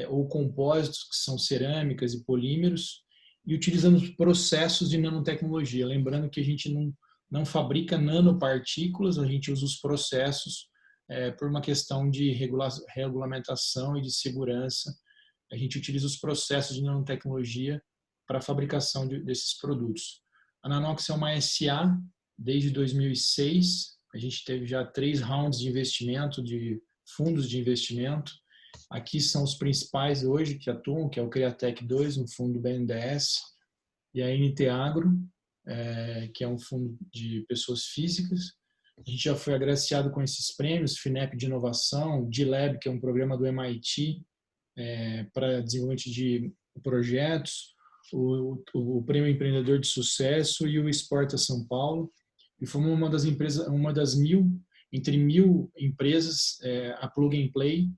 ou compósitos, que são cerâmicas e polímeros, e utilizamos processos de nanotecnologia. Lembrando que a gente não fabrica nanopartículas, a gente usa os processos por uma questão de regulamentação e de segurança. A gente utiliza os processos de nanotecnologia para a fabricação desses produtos. A Nanox é uma SA desde 2006. A gente teve já 3 rounds de investimento, de fundos de investimento. Aqui são os principais hoje que atuam, que é o Createc 2, um fundo do BNDES, e a NT Agro, que é um fundo de pessoas físicas. A gente já foi agraciado com esses prêmios, FINEP de inovação, D-Lab, que é um programa do MIT, para desenvolvimento de projetos, o Prêmio Empreendedor de Sucesso e o Exporta São Paulo. E fomos uma das empresas, entre 1.000 empresas, a Plug and Play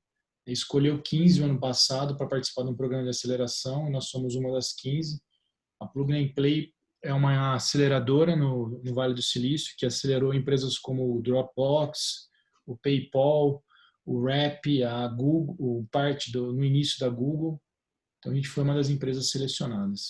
escolheu 15 no ano passado para participar de um programa de aceleração, e nós somos uma das 15. A Plug and Play é uma aceleradora no Vale do Silício, que acelerou empresas como o Dropbox, o PayPal, o Rappi, a Google, no início da Google. Então, a gente foi uma das empresas selecionadas.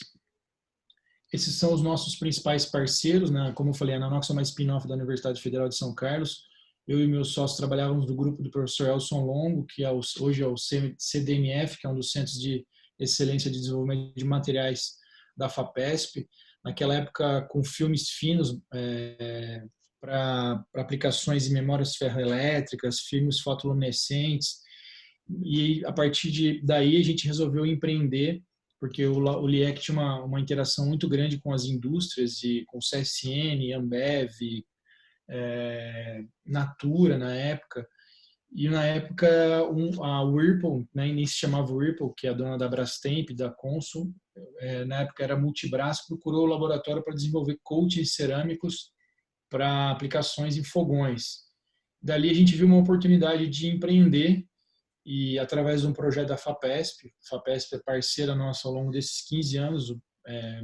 Esses são os nossos principais parceiros, né? Como eu falei, a Nanox é uma spin-off da Universidade Federal de São Carlos. Eu e meus sócios trabalhávamos no grupo do professor Elson Longo, que hoje é o CDMF, que é um dos Centros de Excelência de Desenvolvimento de Materiais da FAPESP. Naquela época, com filmes finos, para aplicações em memórias ferroelétricas, filmes fotoluminescentes, e a partir daí a gente resolveu empreender, porque o LIEC tinha uma interação muito grande com as indústrias, e com CSN, Ambev, Natura na época, e na época a Whirlpool, né, nem se chamava Whirlpool, que é a dona da Brastemp, da Consul, na época era Multibras, procurou o laboratório para desenvolver coatings cerâmicos para aplicações em fogões. Dali a gente viu uma oportunidade de empreender e através de um projeto da FAPESP é parceira nossa ao longo desses 15 anos,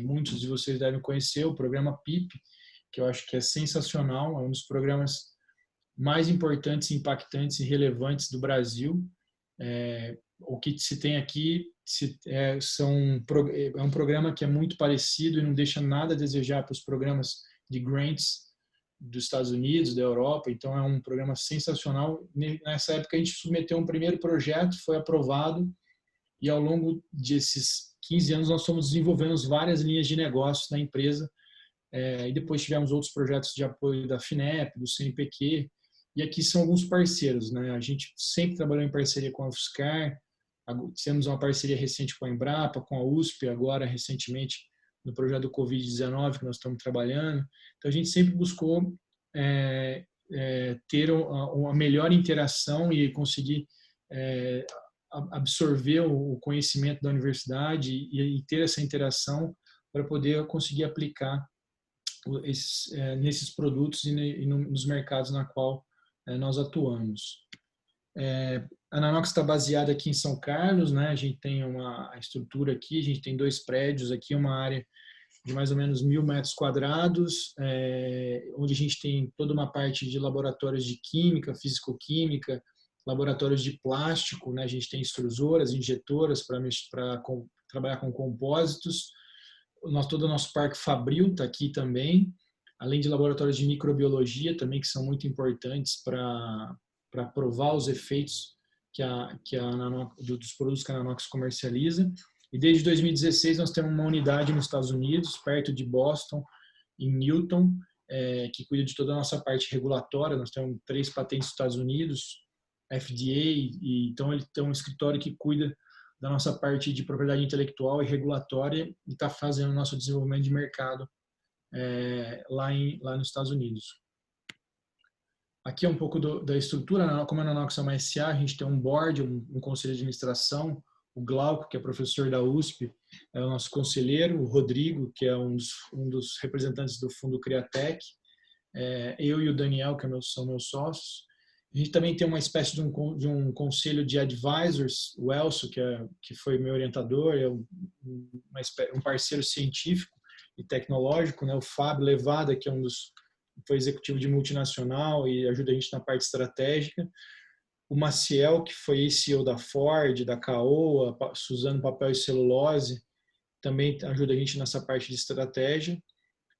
muitos de vocês devem conhecer o programa PIP, que eu acho que é sensacional, é um dos programas mais importantes, impactantes e relevantes do Brasil. O que se tem aqui é um programa que é muito parecido e não deixa nada a desejar para os programas de grants dos Estados Unidos, da Europa. Então é um programa sensacional. Nessa época a gente submeteu um primeiro projeto, foi aprovado, e ao longo desses 15 anos nós fomos desenvolvendo várias linhas de negócios na empresa, e depois tivemos outros projetos de apoio da FINEP, do CNPq, e aqui são alguns parceiros, né? A gente sempre trabalhou em parceria com a UFSCar, temos uma parceria recente com a Embrapa, com a USP, agora recentemente no projeto do Covid-19 que nós estamos trabalhando. Então a gente sempre buscou ter uma melhor interação e conseguir absorver o conhecimento da universidade e ter essa interação para poder conseguir aplicar nesses produtos e nos mercados na qual nós atuamos. A Nanox está baseada aqui em São Carlos, né? A gente tem uma estrutura aqui, a gente tem 2 prédios aqui, uma área de mais ou menos 1.000 metros quadrados, onde a gente tem toda uma parte de laboratórios de química, físico-química, laboratórios de plástico, né? A gente tem extrusoras, injetoras para trabalhar com compósitos. Todo o nosso parque fabril está aqui também, além de laboratórios de microbiologia também, que são muito importantes para provar os efeitos dos produtos que a Nanox comercializa. E desde 2016 nós temos uma unidade nos Estados Unidos, perto de Boston, em Newton, que cuida de toda a nossa parte regulatória. Nós temos 3 patentes nos Estados Unidos, FDA, então ele tem um escritório que cuida da nossa parte de propriedade intelectual e regulatória e está fazendo o nosso desenvolvimento de mercado lá nos Estados Unidos. Aqui é um pouco da estrutura. Como a Nanox é uma SA, a gente tem um board, um conselho de administração. O Glauco, que é professor da USP, é o nosso conselheiro. O Rodrigo, que é um dos representantes do Fundo Criatec. Eu e o Daniel, que são meus sócios. A gente também tem uma espécie de um conselho de advisors, o Elcio, que foi meu orientador, é um parceiro científico e tecnológico, né? O Fábio Levada, que foi executivo de multinacional e ajuda a gente na parte estratégica. O Maciel, que foi CEO da Ford, da Caoa, usando papel e celulose, também ajuda a gente nessa parte de estratégia.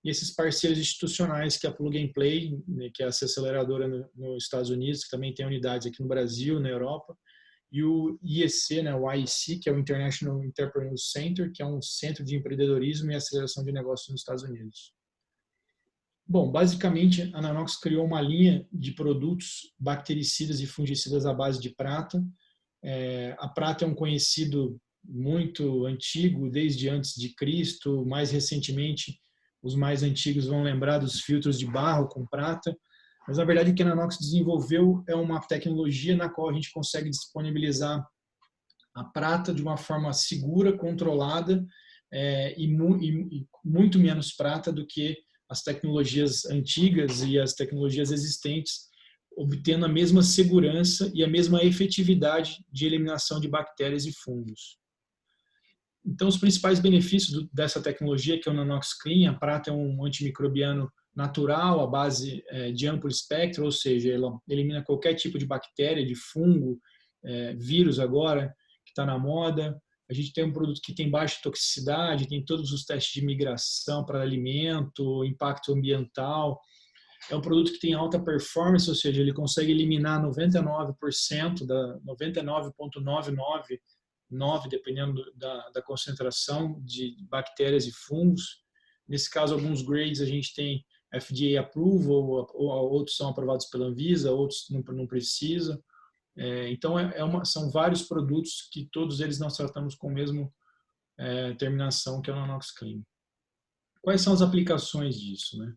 E esses parceiros institucionais, que é a Plug and Play, né, que é essa aceleradora nos Estados Unidos, que também tem unidades aqui no Brasil, na Europa, e o IEC, né, o IEC, que é o International Entrepreneur Center, que é um centro de empreendedorismo e aceleração de negócios nos Estados Unidos. Bom, basicamente, a Nanox criou uma linha de produtos bactericidas e fungicidas à base de prata. A prata é um conhecido muito antigo, desde antes de Cristo. Mais recentemente, os mais antigos vão lembrar dos filtros de barro com prata. Mas, na verdade, o que a Nanox desenvolveu é uma tecnologia na qual a gente consegue disponibilizar a prata de uma forma segura, controlada e muito menos prata do que as tecnologias antigas e as tecnologias existentes, obtendo a mesma segurança e a mesma efetividade de eliminação de bactérias e fungos. Então, os principais benefícios dessa tecnologia, que é o Nanox Clean, a prata é um antimicrobiano natural, à base de amplo espectro, ou seja, ela elimina qualquer tipo de bactéria, de fungo, vírus agora, que está na moda. A gente tem um produto que tem baixa toxicidade, tem todos os testes de migração para alimento, impacto ambiental. É um produto que tem alta performance, ou seja, ele consegue eliminar 99%, 99,999, dependendo da concentração de bactérias e fungos. Nesse caso, alguns grades a gente tem FDA approval, ou outros são aprovados pela Anvisa, outros não precisa. Então, são vários produtos que todos eles nós tratamos com a mesma terminação, que é o Nanox Clean. Quais são as aplicações disso, né?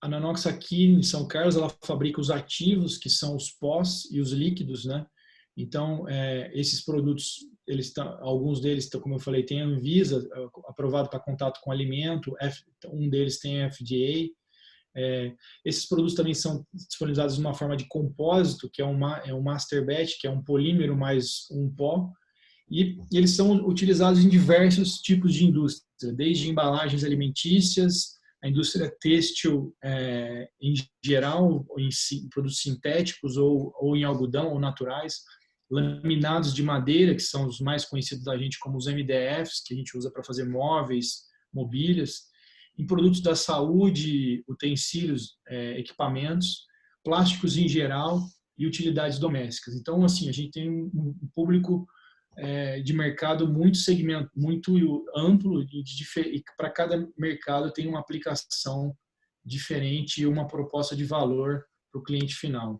A Nanox aqui em São Carlos, ela fabrica os ativos, que são os pós e os líquidos, né? Então, esses produtos, alguns deles, como eu falei, tem a Anvisa, aprovado para contato com alimento, um deles tem a FDA. Esses produtos também são disponibilizados de uma forma de compósito, que é um master batch, que é um polímero mais um pó, e eles são utilizados em diversos tipos de indústria, desde embalagens alimentícias, a indústria têxtil em geral, em produtos sintéticos ou em algodão ou naturais, laminados de madeira, que são os mais conhecidos da gente como os MDFs, que a gente usa para fazer móveis, mobílias, em produtos da saúde, utensílios, equipamentos, plásticos em geral e utilidades domésticas. Então, assim, a gente tem um público de mercado muito amplo e para cada mercado tem uma aplicação diferente e uma proposta de valor para o cliente final.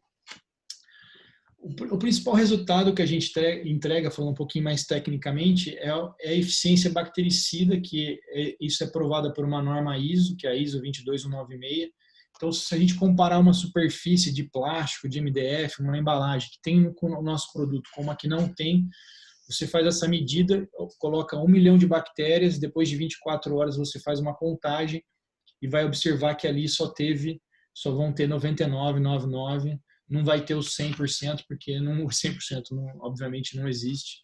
O principal resultado que a gente entrega, falando um pouquinho mais tecnicamente, é a eficiência bactericida, que isso é provada por uma norma ISO, que é a ISO 22196. Então, se a gente comparar uma superfície de plástico, de MDF, uma embalagem que tem com o nosso produto, com uma que não tem, você faz essa medida, coloca 1 milhão de bactérias, depois de 24 horas você faz uma contagem e vai observar que ali só vão ter 99,99%, não vai ter o 100%, porque o 100% obviamente não existe.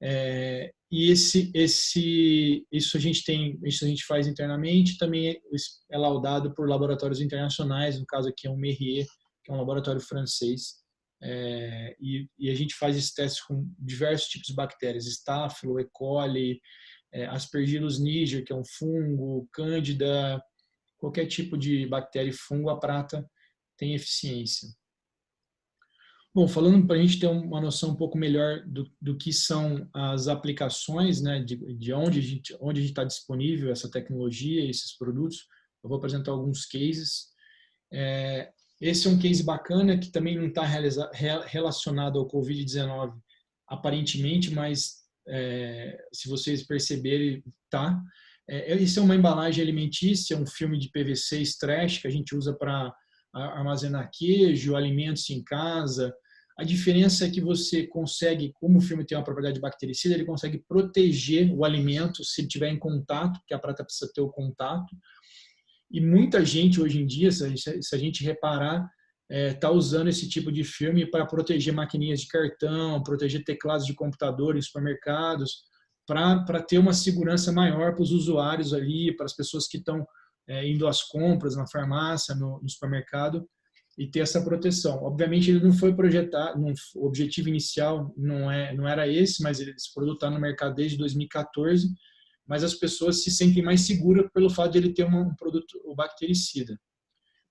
E isso a gente faz internamente, também é laudado por laboratórios internacionais, no caso aqui é o Merrier, que é um laboratório francês, e a gente faz esses testes com diversos tipos de bactérias, Staphylo, E. coli, Aspergillus niger, que é um fungo, Cândida, qualquer tipo de bactéria e fungo, a prata tem eficiência. Bom, falando para a gente ter uma noção um pouco melhor do que são as aplicações, né, de onde a gente está disponível essa tecnologia, esses produtos, eu vou apresentar alguns cases. Esse é um case bacana que também não está relacionado ao Covid-19 aparentemente, mas se vocês perceberem, tá. Esse é uma embalagem alimentícia, um filme de PVC stretch que a gente usa para armazenar queijo, alimentos em casa. A diferença é que você consegue, como o filme tem uma propriedade bactericida, ele consegue proteger o alimento se ele estiver em contato, porque a prata precisa ter o contato. E muita gente hoje em dia, se a gente reparar, está usando esse tipo de filme para proteger maquininhas de cartão, proteger teclados de computador em supermercados, para ter uma segurança maior para os usuários ali, para as pessoas que estão indo às compras na farmácia, no supermercado, e ter essa proteção. Obviamente ele não foi projetado, o objetivo inicial não era esse, mas esse produto está no mercado desde 2014, mas as pessoas se sentem mais seguras pelo fato de ele ter um produto bactericida.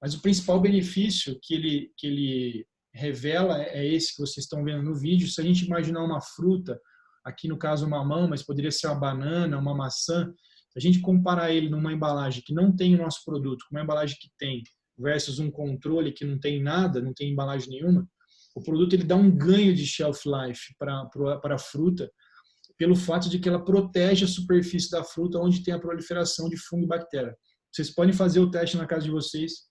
Mas o principal benefício que ele revela é esse que vocês estão vendo no vídeo. Se a gente imaginar uma fruta, aqui no caso uma mamão, mas poderia ser uma banana, uma maçã, se a gente comparar ele numa embalagem que não tem o nosso produto, com uma embalagem que tem, versus um controle que não tem nada, não tem embalagem nenhuma, o produto ele dá um ganho de shelf life para a fruta, pelo fato de que ela protege a superfície da fruta onde tem a proliferação de fungo e bactéria. Vocês podem fazer o teste na casa de vocês,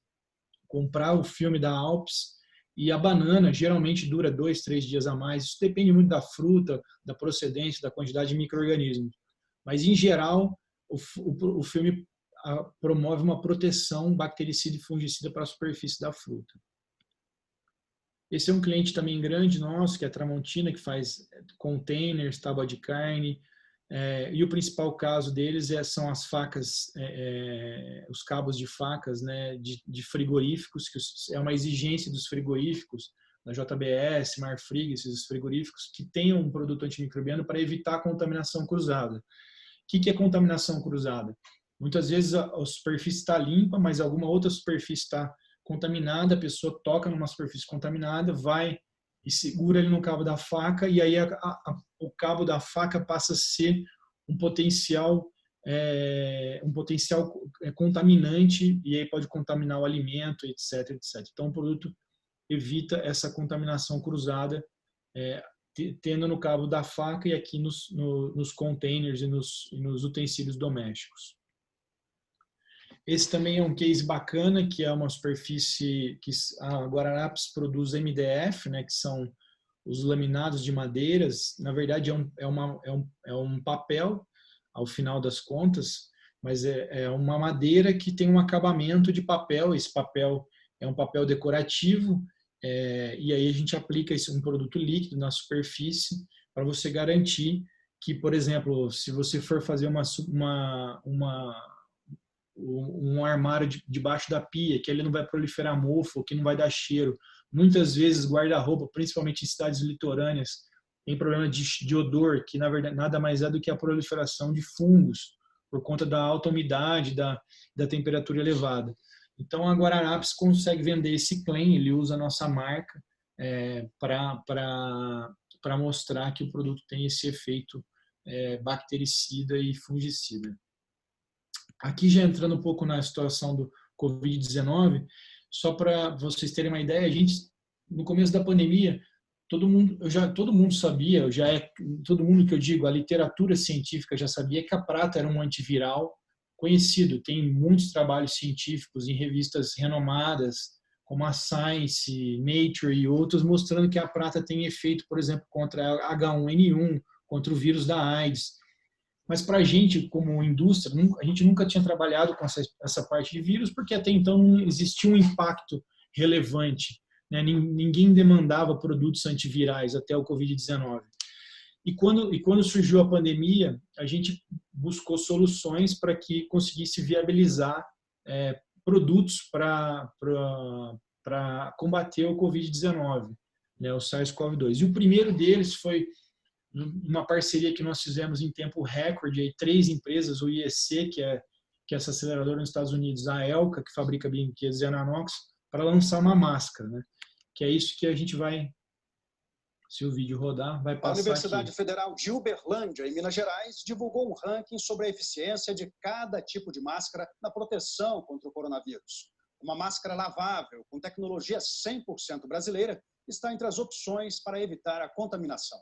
comprar o filme da Alps, e a banana geralmente dura 2, 3 dias a mais. Isso depende muito da fruta, da procedência, da quantidade de micro-organismos. Mas, em geral, o filme promove uma proteção bactericida e fungicida para a superfície da fruta. Esse é um cliente também grande nosso, que é a Tramontina, que faz containers, tábua de carne, e o principal caso deles são as facas, os cabos de facas, né, de frigoríficos, que é uma exigência dos frigoríficos, da JBS, Marfrig, esses frigoríficos, que tenham um produto antimicrobiano para evitar a contaminação cruzada. O que é contaminação cruzada? Muitas vezes a superfície está limpa, mas alguma outra superfície está contaminada, a pessoa toca numa superfície contaminada, vai e segura ele no cabo da faca, e aí o cabo da faca passa a ser um potencial contaminante, e aí pode contaminar o alimento, etc, etc. Então o produto evita essa contaminação cruzada, tendo no cabo da faca e aqui nos containers e nos utensílios domésticos. Esse também é um case bacana, que é uma superfície que a Guararapes produz MDF, né, que são os laminados de madeiras. Na verdade, é um papel, ao final das contas, mas é uma madeira que tem um acabamento de papel. Esse papel é um papel decorativo, e aí a gente aplica um produto líquido na superfície para você garantir que, por exemplo, se você for fazer um armário debaixo da pia, que ele não vai proliferar mofo, que não vai dar cheiro. Muitas vezes guarda-roupa, principalmente em cidades litorâneas, tem problema de odor, que na verdade nada mais é do que a proliferação de fungos, por conta da alta umidade, da temperatura elevada. Então a Guararapes consegue vender esse claim, ele usa a nossa marca para mostrar que o produto tem esse efeito bactericida e fungicida. Aqui já entrando um pouco na situação do Covid-19, só para vocês terem uma ideia, a gente, no começo da pandemia, todo mundo sabia, todo mundo que eu digo, a literatura científica já sabia que a prata era um antiviral conhecido. Tem muitos trabalhos científicos em revistas renomadas, como a Science, Nature e outros, mostrando que a prata tem efeito, por exemplo, contra H1N1, contra o vírus da AIDS. Mas para a gente, como indústria, a gente nunca tinha trabalhado com essa parte de vírus, porque até então não existia um impacto relevante, né? Ninguém demandava produtos antivirais até o Covid-19. E quando surgiu a pandemia, a gente buscou soluções para que conseguisse viabilizar produtos para combater o Covid-19, né, o SARS-CoV-2. E o primeiro deles foi uma parceria que nós fizemos em tempo recorde, aí 3 empresas, o IEC, que é essa aceleradora nos Estados Unidos, a Elka, que fabrica brinquedos, e a Nanox, para lançar uma máscara, né? Que é isso que a gente vai, se o vídeo rodar, vai passar. A Universidade aqui. Federal de Uberlândia, em Minas Gerais, divulgou um ranking sobre a eficiência de cada tipo de máscara na proteção contra o coronavírus. Uma máscara lavável, com tecnologia 100% brasileira, está entre as opções para evitar a contaminação.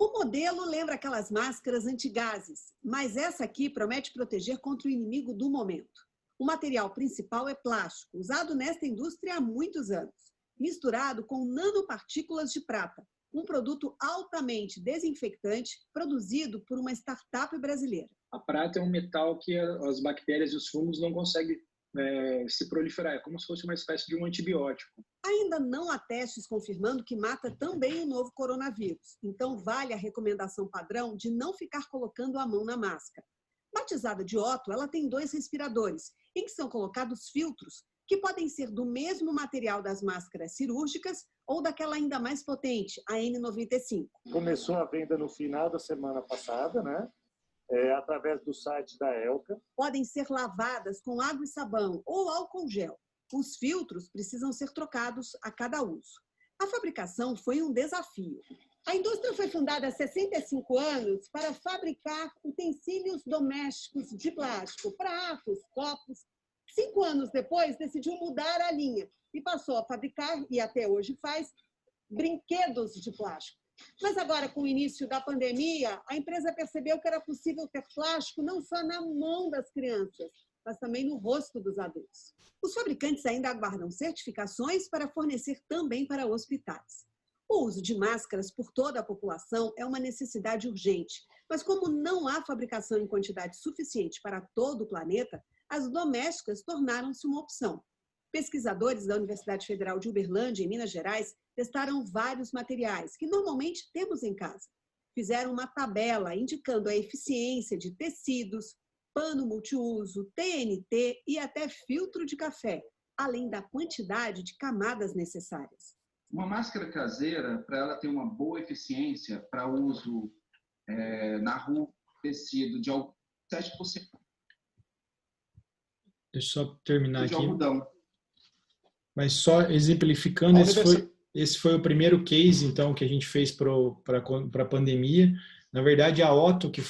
O modelo lembra aquelas máscaras antigases, mas essa aqui promete proteger contra o inimigo do momento. O material principal é plástico, usado nesta indústria há muitos anos, misturado com nanopartículas de prata, um produto altamente desinfectante produzido por uma startup brasileira. A prata é um metal que as bactérias e os fungos não conseguem se proliferar, é como se fosse uma espécie de um antibiótico. Ainda não há testes confirmando que mata também o novo coronavírus, então vale a recomendação padrão de não ficar colocando a mão na máscara. Batizada de Otto, ela tem 2 respiradores, em que são colocados filtros, que podem ser do mesmo material das máscaras cirúrgicas ou daquela ainda mais potente, a N95. Começou a venda no final da semana passada, né? Através do site da Elka. Podem ser lavadas com água e sabão ou álcool gel. Os filtros precisam ser trocados a cada uso. A fabricação foi um desafio. A indústria foi fundada há 65 anos para fabricar utensílios domésticos de plástico, pratos, copos. 5 anos depois, decidiu mudar a linha e passou a fabricar, e até hoje faz, brinquedos de plástico. Mas agora, com o início da pandemia, a empresa percebeu que era possível ter plástico não só na mão das crianças, mas também no rosto dos adultos. Os fabricantes ainda aguardam certificações para fornecer também para hospitais. O uso de máscaras por toda a população é uma necessidade urgente, mas como não há fabricação em quantidade suficiente para todo o planeta, as domésticas tornaram-se uma opção. Pesquisadores da Universidade Federal de Uberlândia, em Minas Gerais, testaram vários materiais que normalmente temos em casa. Fizeram uma tabela indicando a eficiência de tecidos, pano multiuso, TNT e até filtro de café, além da quantidade de camadas necessárias. Uma máscara caseira, para ela ter uma boa eficiência para uso na rua, tecido de 7%. Deixa eu só terminar de aqui. Algodão. Mas só exemplificando, esse foi o primeiro case, então, que a gente fez para a pandemia. Na verdade, a Otto, que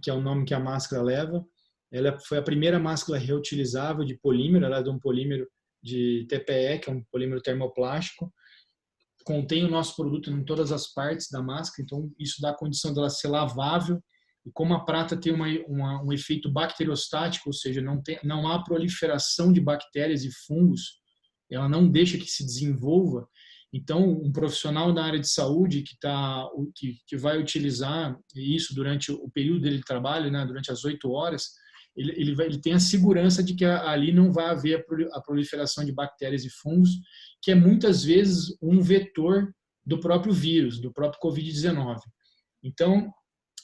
é o nome que a máscara leva, ela foi a primeira máscara reutilizável de polímero, ela é de um polímero de TPE, que é um polímero termoplástico. Contém o nosso produto em todas as partes da máscara, então isso dá a condição dela ser lavável. E como a prata tem um efeito bacteriostático, ou seja, não há proliferação de bactérias e fungos, ela não deixa que se desenvolva. Então, um profissional da área de saúde que vai utilizar isso durante o período dele de trabalho, né, durante as 8 horas, ele tem a segurança de que ali não vai haver a proliferação de bactérias e fungos, que é muitas vezes um vetor do próprio vírus, do próprio Covid-19. Então,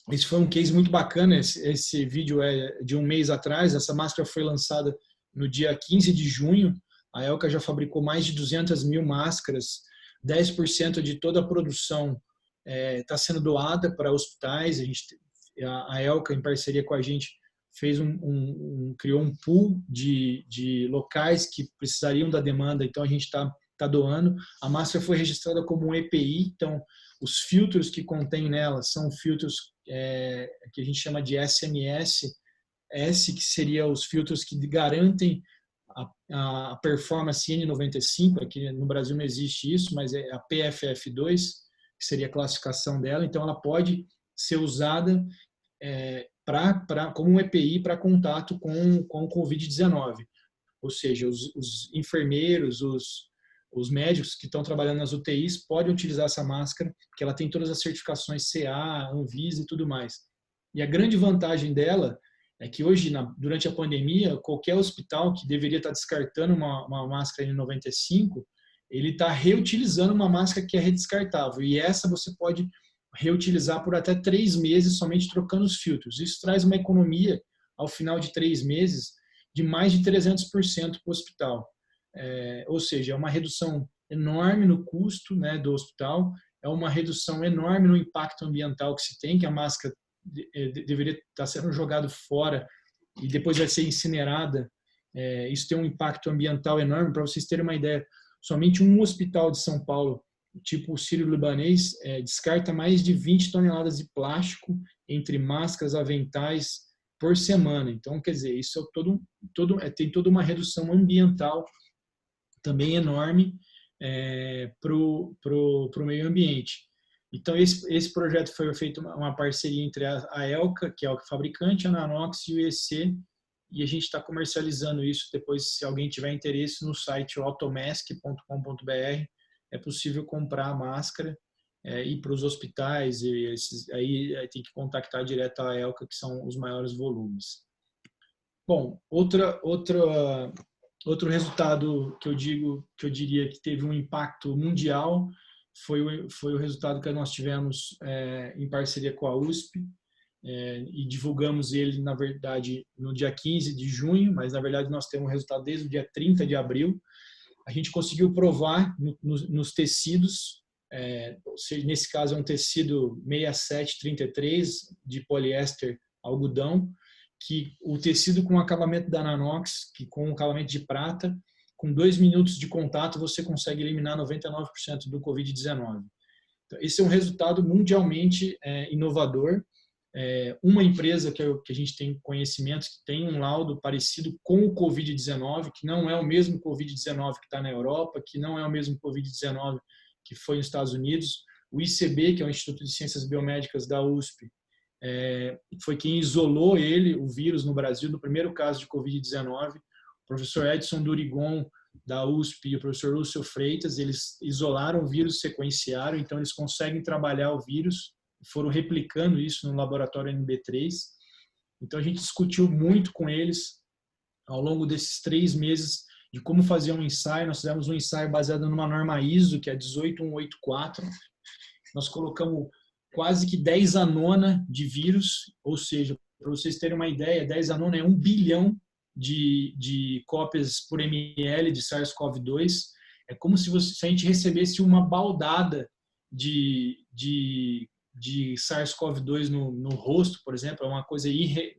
esse foi um case muito bacana. Esse vídeo é de um mês atrás. Essa máscara foi lançada no dia 15 de junho. A Elka já fabricou mais de 200 mil máscaras. 10% de toda a produção está sendo doada para hospitais. A Elka, em parceria com a gente, criou um pool de locais que precisariam da demanda, então a gente está doando. A máscara foi registrada como um EPI, então os filtros que contém nela são filtros que a gente chama de SMS, que seria os filtros que garantem a performance N95, aqui no Brasil não existe isso, mas é a PFF2, que seria a classificação dela, então ela pode ser usada como um EPI para contato com o Covid-19. Ou seja, os enfermeiros, os médicos que estão trabalhando nas UTIs podem utilizar essa máscara, porque ela tem todas as certificações CA, Anvisa e tudo mais. E a grande vantagem dela é que hoje, durante a pandemia, qualquer hospital que deveria estar descartando uma máscara N95, ele está reutilizando uma máscara que é redescartável. E essa você pode reutilizar por até 3 meses somente trocando os filtros. Isso traz uma economia, ao final de 3 meses, de mais de 300% para o hospital. Ou seja, é uma redução enorme no custo, né, do hospital, é uma redução enorme no impacto ambiental que se tem, que a máscara deveria estar sendo jogada fora e depois vai ser incinerada. Isso tem um impacto ambiental enorme. Para vocês terem uma ideia, somente um hospital de São Paulo, tipo o Sírio-Libanês, descarta mais de 20 toneladas de plástico entre máscaras, aventais, por semana. Então, quer dizer, isso tem toda uma redução ambiental também enorme para o meio ambiente. Então, esse projeto foi feito uma parceria entre a Elca, que é o fabricante, a Nanox e o EC, e a gente está comercializando isso. Depois, se alguém tiver interesse, no site automask.com.br é possível comprar a máscara, ir para os hospitais, e aí tem que contactar direto a Elca, que são os maiores volumes. Bom, outro resultado que eu diria que teve um impacto mundial foi o resultado que nós tivemos em parceria com a USP, e divulgamos ele, na verdade, no dia 15 de junho, mas, na verdade, nós temos um resultado desde o dia 30 de abril. A gente conseguiu provar nos tecidos, nesse caso é um tecido 6733 de poliéster algodão, que o tecido com acabamento da Nanox, que com acabamento de prata, com 2 minutos de contato você consegue eliminar 99% do Covid-19. Então, esse é um resultado mundialmente inovador. Uma empresa que a gente tem conhecimento que tem um laudo parecido com o Covid-19, que não é o mesmo Covid-19 que está na Europa, que não é o mesmo Covid-19 que foi nos Estados Unidos. O ICB, que é o Instituto de Ciências Biomédicas da USP, foi quem isolou o vírus no Brasil, no primeiro caso de Covid-19. O professor Edson Durigon, da USP, e o professor Lúcio Freitas, eles isolaram o vírus, sequenciaram, então eles conseguem trabalhar o vírus, foram replicando isso no laboratório NB3. Então a gente discutiu muito com eles ao longo desses 3 meses de como fazer um ensaio. Nós fizemos um ensaio baseado numa norma ISO, que é 18184. Nós colocamos quase que 10 anona de vírus, ou seja, para vocês terem uma ideia, 10 anona é 1 bilhão de cópias por ml de SARS-CoV-2. É como se a gente recebesse uma baldada de SARS-CoV-2 no rosto, por exemplo. É uma coisa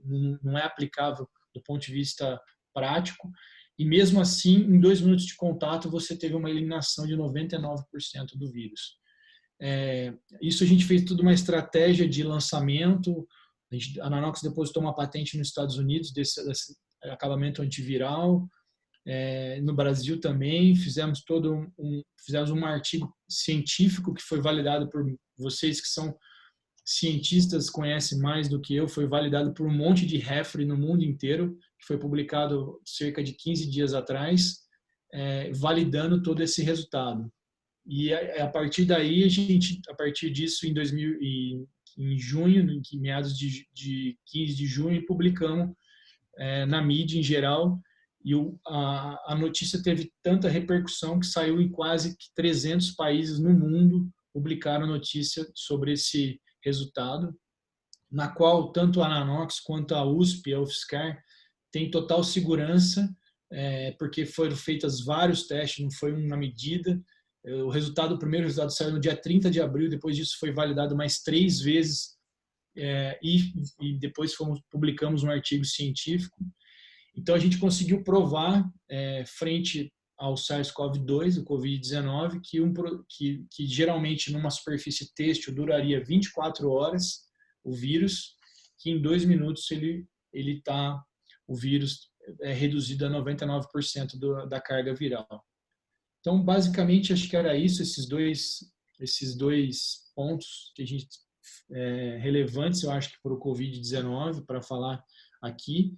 não é aplicável do ponto de vista prático. E mesmo assim, em 2 minutos de contato, você teve uma eliminação de 99% do vírus. Isso a gente fez tudo uma estratégia de lançamento. A Nanox depositou uma patente nos Estados Unidos desse acabamento antiviral. No Brasil também fizemos um artigo científico que foi validado por vocês que são cientistas, conhecem mais do que eu. Foi validado por um monte de referee no mundo inteiro, que foi publicado cerca de 15 dias atrás, validando todo esse resultado. E a partir daí, a partir disso, em junho, em meados de 15 de junho, publicamos na mídia em geral, e a notícia teve tanta repercussão que saiu em quase 300 países no mundo, publicaram notícia sobre esse resultado, na qual tanto a Nanox quanto a USP, a UFSCar, tem total segurança, porque foram feitos vários testes, não foi uma medida. O primeiro resultado saiu no dia 30 de abril, depois disso foi validado mais 3 vezes, e depois publicamos um artigo científico. Então a gente conseguiu provar, frente ao SARS-CoV-2, o Covid-19, que geralmente numa superfície têxtil duraria 24 horas o vírus, que em 2 minutos o vírus é reduzido a 99% da carga viral. Então, basicamente, acho que era isso, esses dois pontos que a gente relevantes, eu acho que para o Covid-19, para falar aqui.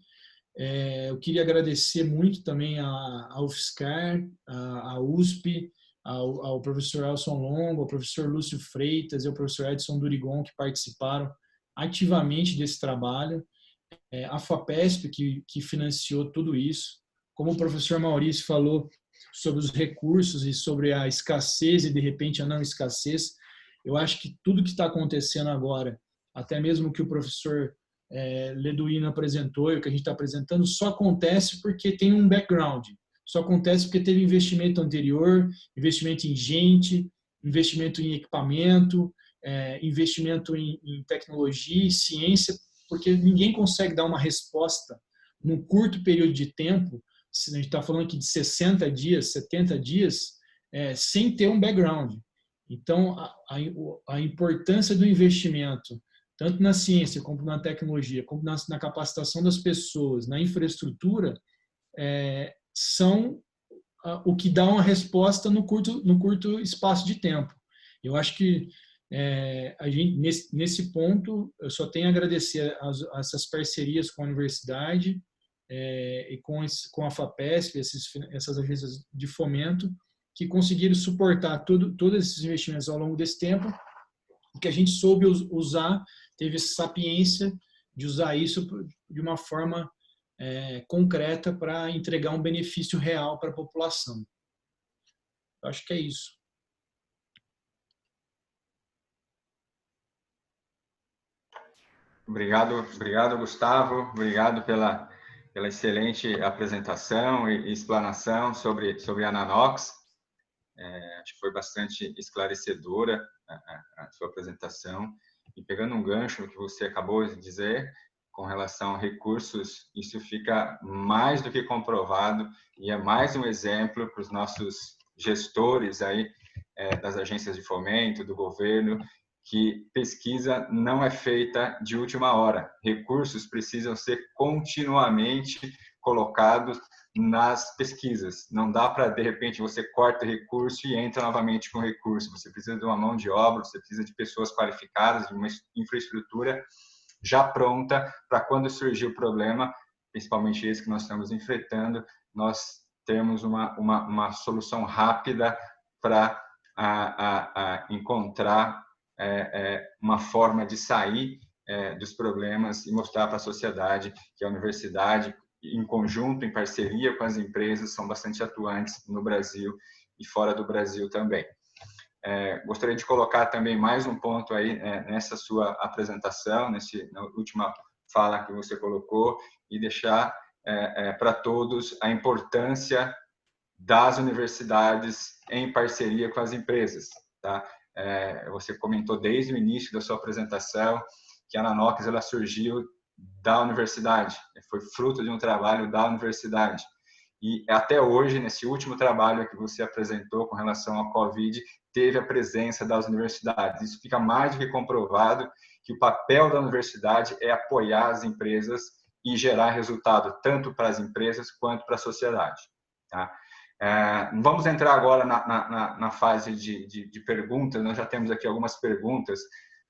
Eu queria agradecer muito também a UFSCar, a USP, ao professor Elson Longo, ao professor Lúcio Freitas e ao professor Edson Durigon, que participaram ativamente desse trabalho, a FAPESP, que financiou tudo isso. Como o professor Maurício falou sobre os recursos e sobre a escassez e, de repente, a não escassez, Eu acho que tudo que está acontecendo agora, até mesmo o que o professor Leduino apresentou e o que a gente está apresentando, só acontece porque tem um background. Só acontece porque teve investimento anterior, investimento em gente, investimento em equipamento, investimento em tecnologia e ciência, porque ninguém consegue dar uma resposta num curto período de tempo, se a gente está falando aqui de 60 dias, 70 dias, sem ter um background. Então, a importância do investimento, tanto na ciência, como na tecnologia, como na capacitação das pessoas, na infraestrutura, são o que dá uma resposta no curto espaço de tempo. Eu acho que a gente, nesse ponto, eu só tenho a agradecer a essas parcerias com a universidade e com a FAPESP, essas agências de fomento, que conseguiram suportar todos esses investimentos ao longo desse tempo, que a gente soube usar, teve essa sapiência de usar isso de uma forma concreta para entregar um benefício real para a população. Eu acho que é isso. Obrigado, Gustavo. Obrigado pela excelente apresentação e explanação sobre a Nanox. Acho que foi bastante esclarecedora a sua apresentação. E pegando um gancho no que você acabou de dizer, com relação a recursos, isso fica mais do que comprovado e é mais um exemplo para os nossos gestores aí das agências de fomento, do governo, que pesquisa não é feita de última hora. Recursos precisam ser continuamente colocados nas pesquisas. Não dá para, de repente, você corta recurso e entra novamente com recurso. Você precisa de uma mão de obra, você precisa de pessoas qualificadas, de uma infraestrutura já pronta para quando surgir o problema, principalmente esse que nós estamos enfrentando, nós temos uma solução rápida para encontrar uma forma de sair dos problemas e mostrar para a sociedade que a universidade, em conjunto, em parceria com as empresas, são bastante atuantes no Brasil e fora do Brasil também. Gostaria de colocar também mais um ponto aí nessa sua apresentação, na última fala que você colocou, e deixar para todos a importância das universidades em parceria com as empresas. Tá? Você comentou desde o início da sua apresentação que a Nanox ela surgiu da universidade, foi fruto de um trabalho da universidade. E até hoje, nesse último trabalho que você apresentou com relação à Covid, teve a presença das universidades. Isso fica mais do que comprovado que o papel da universidade é apoiar as empresas e gerar resultado tanto para as empresas quanto para a sociedade. Tá? Vamos entrar agora na fase de perguntas. Nós já temos aqui algumas perguntas,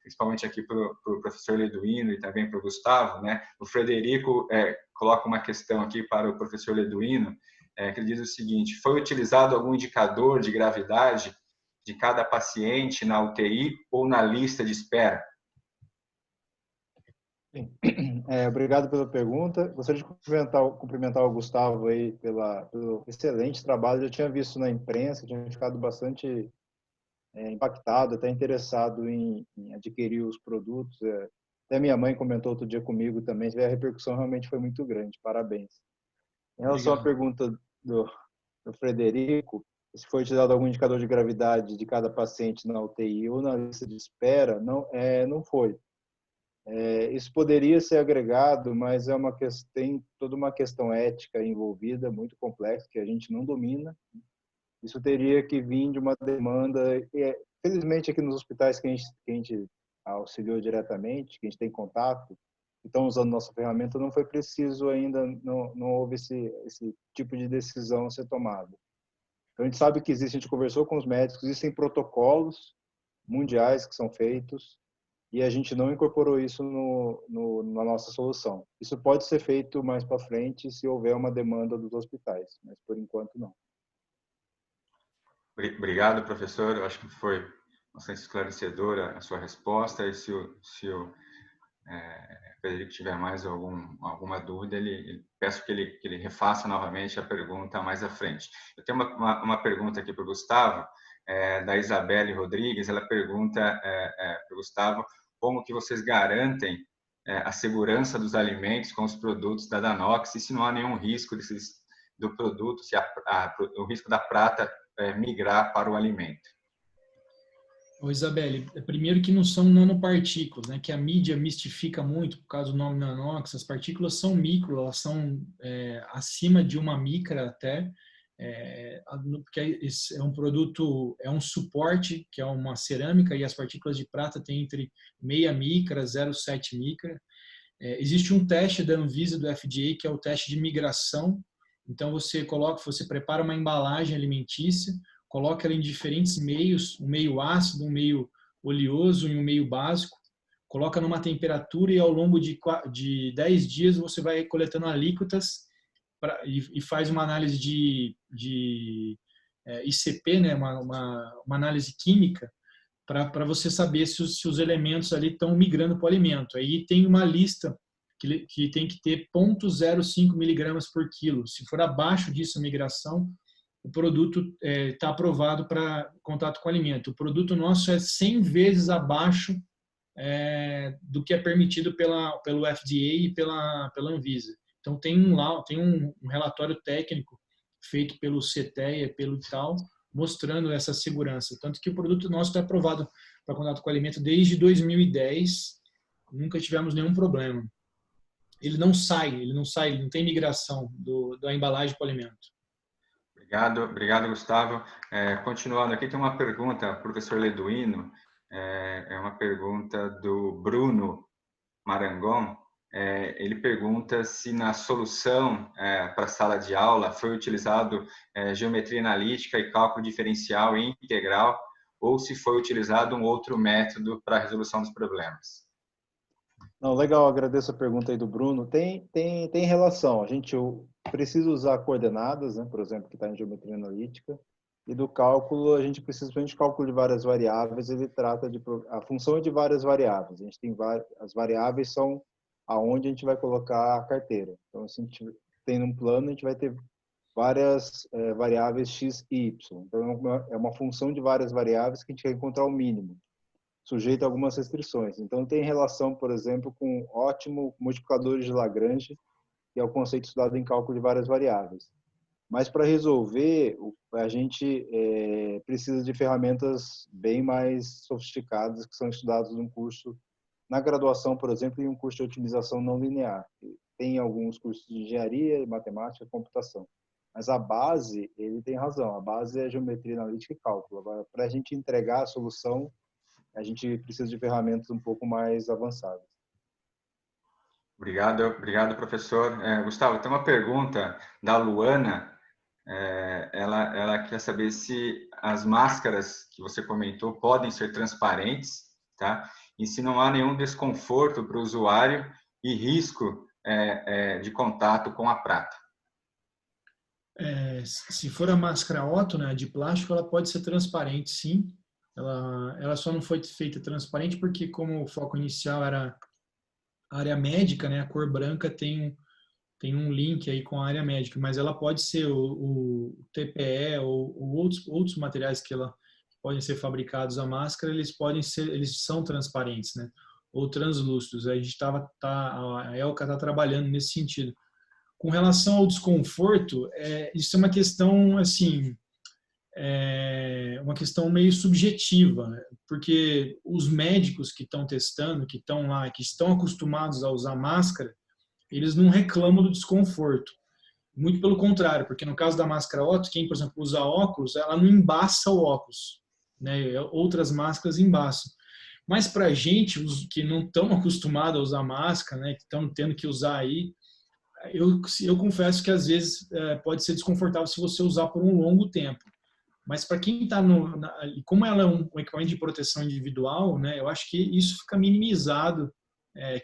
principalmente aqui para o professor Leduino e também para o Gustavo, né? O Frederico coloca uma questão aqui para o professor Leduino, que ele diz o seguinte: foi utilizado algum indicador de gravidade de cada paciente na UTI ou na lista de espera? Obrigado pela pergunta. Gostaria de cumprimentar o Gustavo aí pelo excelente trabalho. Eu tinha visto na imprensa, tinha ficado bastante impactado, até interessado em adquirir os produtos. Até minha mãe comentou outro dia comigo também, a repercussão realmente foi muito grande. Parabéns. Em relação à pergunta do Frederico, se foi utilizado algum indicador de gravidade de cada paciente na UTI ou na lista de espera, não foi. Isso poderia ser agregado, mas tem toda uma questão ética envolvida, muito complexa, que a gente não domina. Isso teria que vir de uma demanda, felizmente aqui nos hospitais que a gente auxiliou diretamente, que a gente tem contato, que estão usando nossa ferramenta, não foi preciso ainda, não houve esse tipo de decisão a ser tomada. Então, a gente sabe que existe, a gente conversou com os médicos, existem protocolos mundiais que são feitos e a gente não incorporou isso na nossa solução. Isso pode ser feito mais para frente se houver uma demanda dos hospitais, mas por enquanto não. Obrigado, professor. Eu acho que foi bastante esclarecedora a sua resposta. E se o Frederico tiver mais alguma dúvida, peço que ele refaça novamente a pergunta mais à frente. Eu tenho uma pergunta aqui para o Gustavo. da Isabelle Rodrigues. Ela pergunta para o Gustavo como que vocês garantem a segurança dos alimentos com os produtos da Danox e se não há nenhum risco do produto, se o risco da prata migrar para o alimento. Ô, Isabelle, primeiro que não são nanopartículas, né, que a mídia mistifica muito por causa do nome Nanox. As partículas são micro, elas são acima de 1 micra até, porque é um produto, é um suporte, que é uma cerâmica, e as partículas de prata têm entre 0,5 micra e 0,7 micra. Existe um teste da Anvisa, do FDA, que é o teste de migração. Então, você prepara uma embalagem alimentícia, coloca ela em diferentes meios, um meio ácido, um meio oleoso e um meio básico, coloca numa temperatura e ao longo de 10 dias você vai coletando alíquotas e faz uma análise de ICP, né, uma análise química, para você saber se os elementos ali estão migrando para o alimento. Aí tem uma lista que tem que ter 0,05 miligramas por quilo. Se for abaixo disso a migração, o produto está aprovado para contato com o alimento. O produto nosso é 100 vezes abaixo do que é permitido pelo FDA e pela Anvisa. Então, tem um relatório técnico feito pelo CETEA, pelo ITAL, mostrando essa segurança. Tanto que o produto nosso está aprovado para contato com o alimento desde 2010, nunca tivemos nenhum problema. Ele não tem migração da embalagem para o alimento. Obrigado, Gustavo. Continuando aqui, tem uma pergunta, professor Leduino, é uma pergunta do Bruno Marangon. Ele pergunta se na solução para a sala de aula foi utilizado geometria analítica e cálculo diferencial e integral, ou se foi utilizado um outro método para a resolução dos problemas. Não, legal, agradeço a pergunta aí do Bruno. Tem relação, a gente precisa usar coordenadas, né, por exemplo, que está em geometria analítica, e do cálculo, a gente precisa, principalmente cálculo de várias variáveis, ele trata a função de várias variáveis. A gente tem as variáveis são aonde a gente vai colocar a carteira. Então, se a gente tem um plano, a gente vai ter várias variáveis x e y. Então, é uma função de várias variáveis que a gente quer encontrar o mínimo, sujeito a algumas restrições. Então, tem relação, por exemplo, com ótimo multiplicadores de Lagrange, que é o conceito estudado em cálculo de várias variáveis. Mas, para resolver, a gente precisa de ferramentas bem mais sofisticadas, que são estudadas num curso, na graduação, por exemplo, em um curso de otimização não linear. Tem alguns cursos de engenharia, matemática, computação. Mas a base, ele tem razão, a base é geometria analítica e cálculo. Agora, para a gente entregar a solução, a gente precisa de ferramentas um pouco mais avançadas. Obrigado, professor. Gustavo, tem uma pergunta da Luana. Ela quer saber se as máscaras que você comentou podem ser transparentes, tá? E se não há nenhum desconforto para o usuário e risco de contato com a prata. Se for a máscara Otto, né, de plástico, ela pode ser transparente, sim. Ela só não foi feita transparente porque, como o foco inicial era a área médica, né, a cor branca tem um link aí com a área médica, mas ela pode ser o TPE ou outros materiais que podem ser fabricados a máscara, eles são transparentes, né, ou translúcidos. A gente a Elka está trabalhando nesse sentido. Com relação ao desconforto, isso é uma questão assim, uma questão meio subjetiva, né? Porque os médicos que estão testando, que estão lá, que estão acostumados a usar máscara, eles não reclamam do desconforto. Muito pelo contrário, porque no caso da máscara Otto, quem, por exemplo, usa óculos, ela não embaça o óculos, né? Outras máscaras embaçam. Mas para a gente, os que não estão acostumados a usar máscara, né, que estão tendo que usar aí, eu confesso que às vezes pode ser desconfortável se você usar por um longo tempo. Mas para quem está como ela é um equipamento de proteção individual, né, eu acho que isso fica minimizado.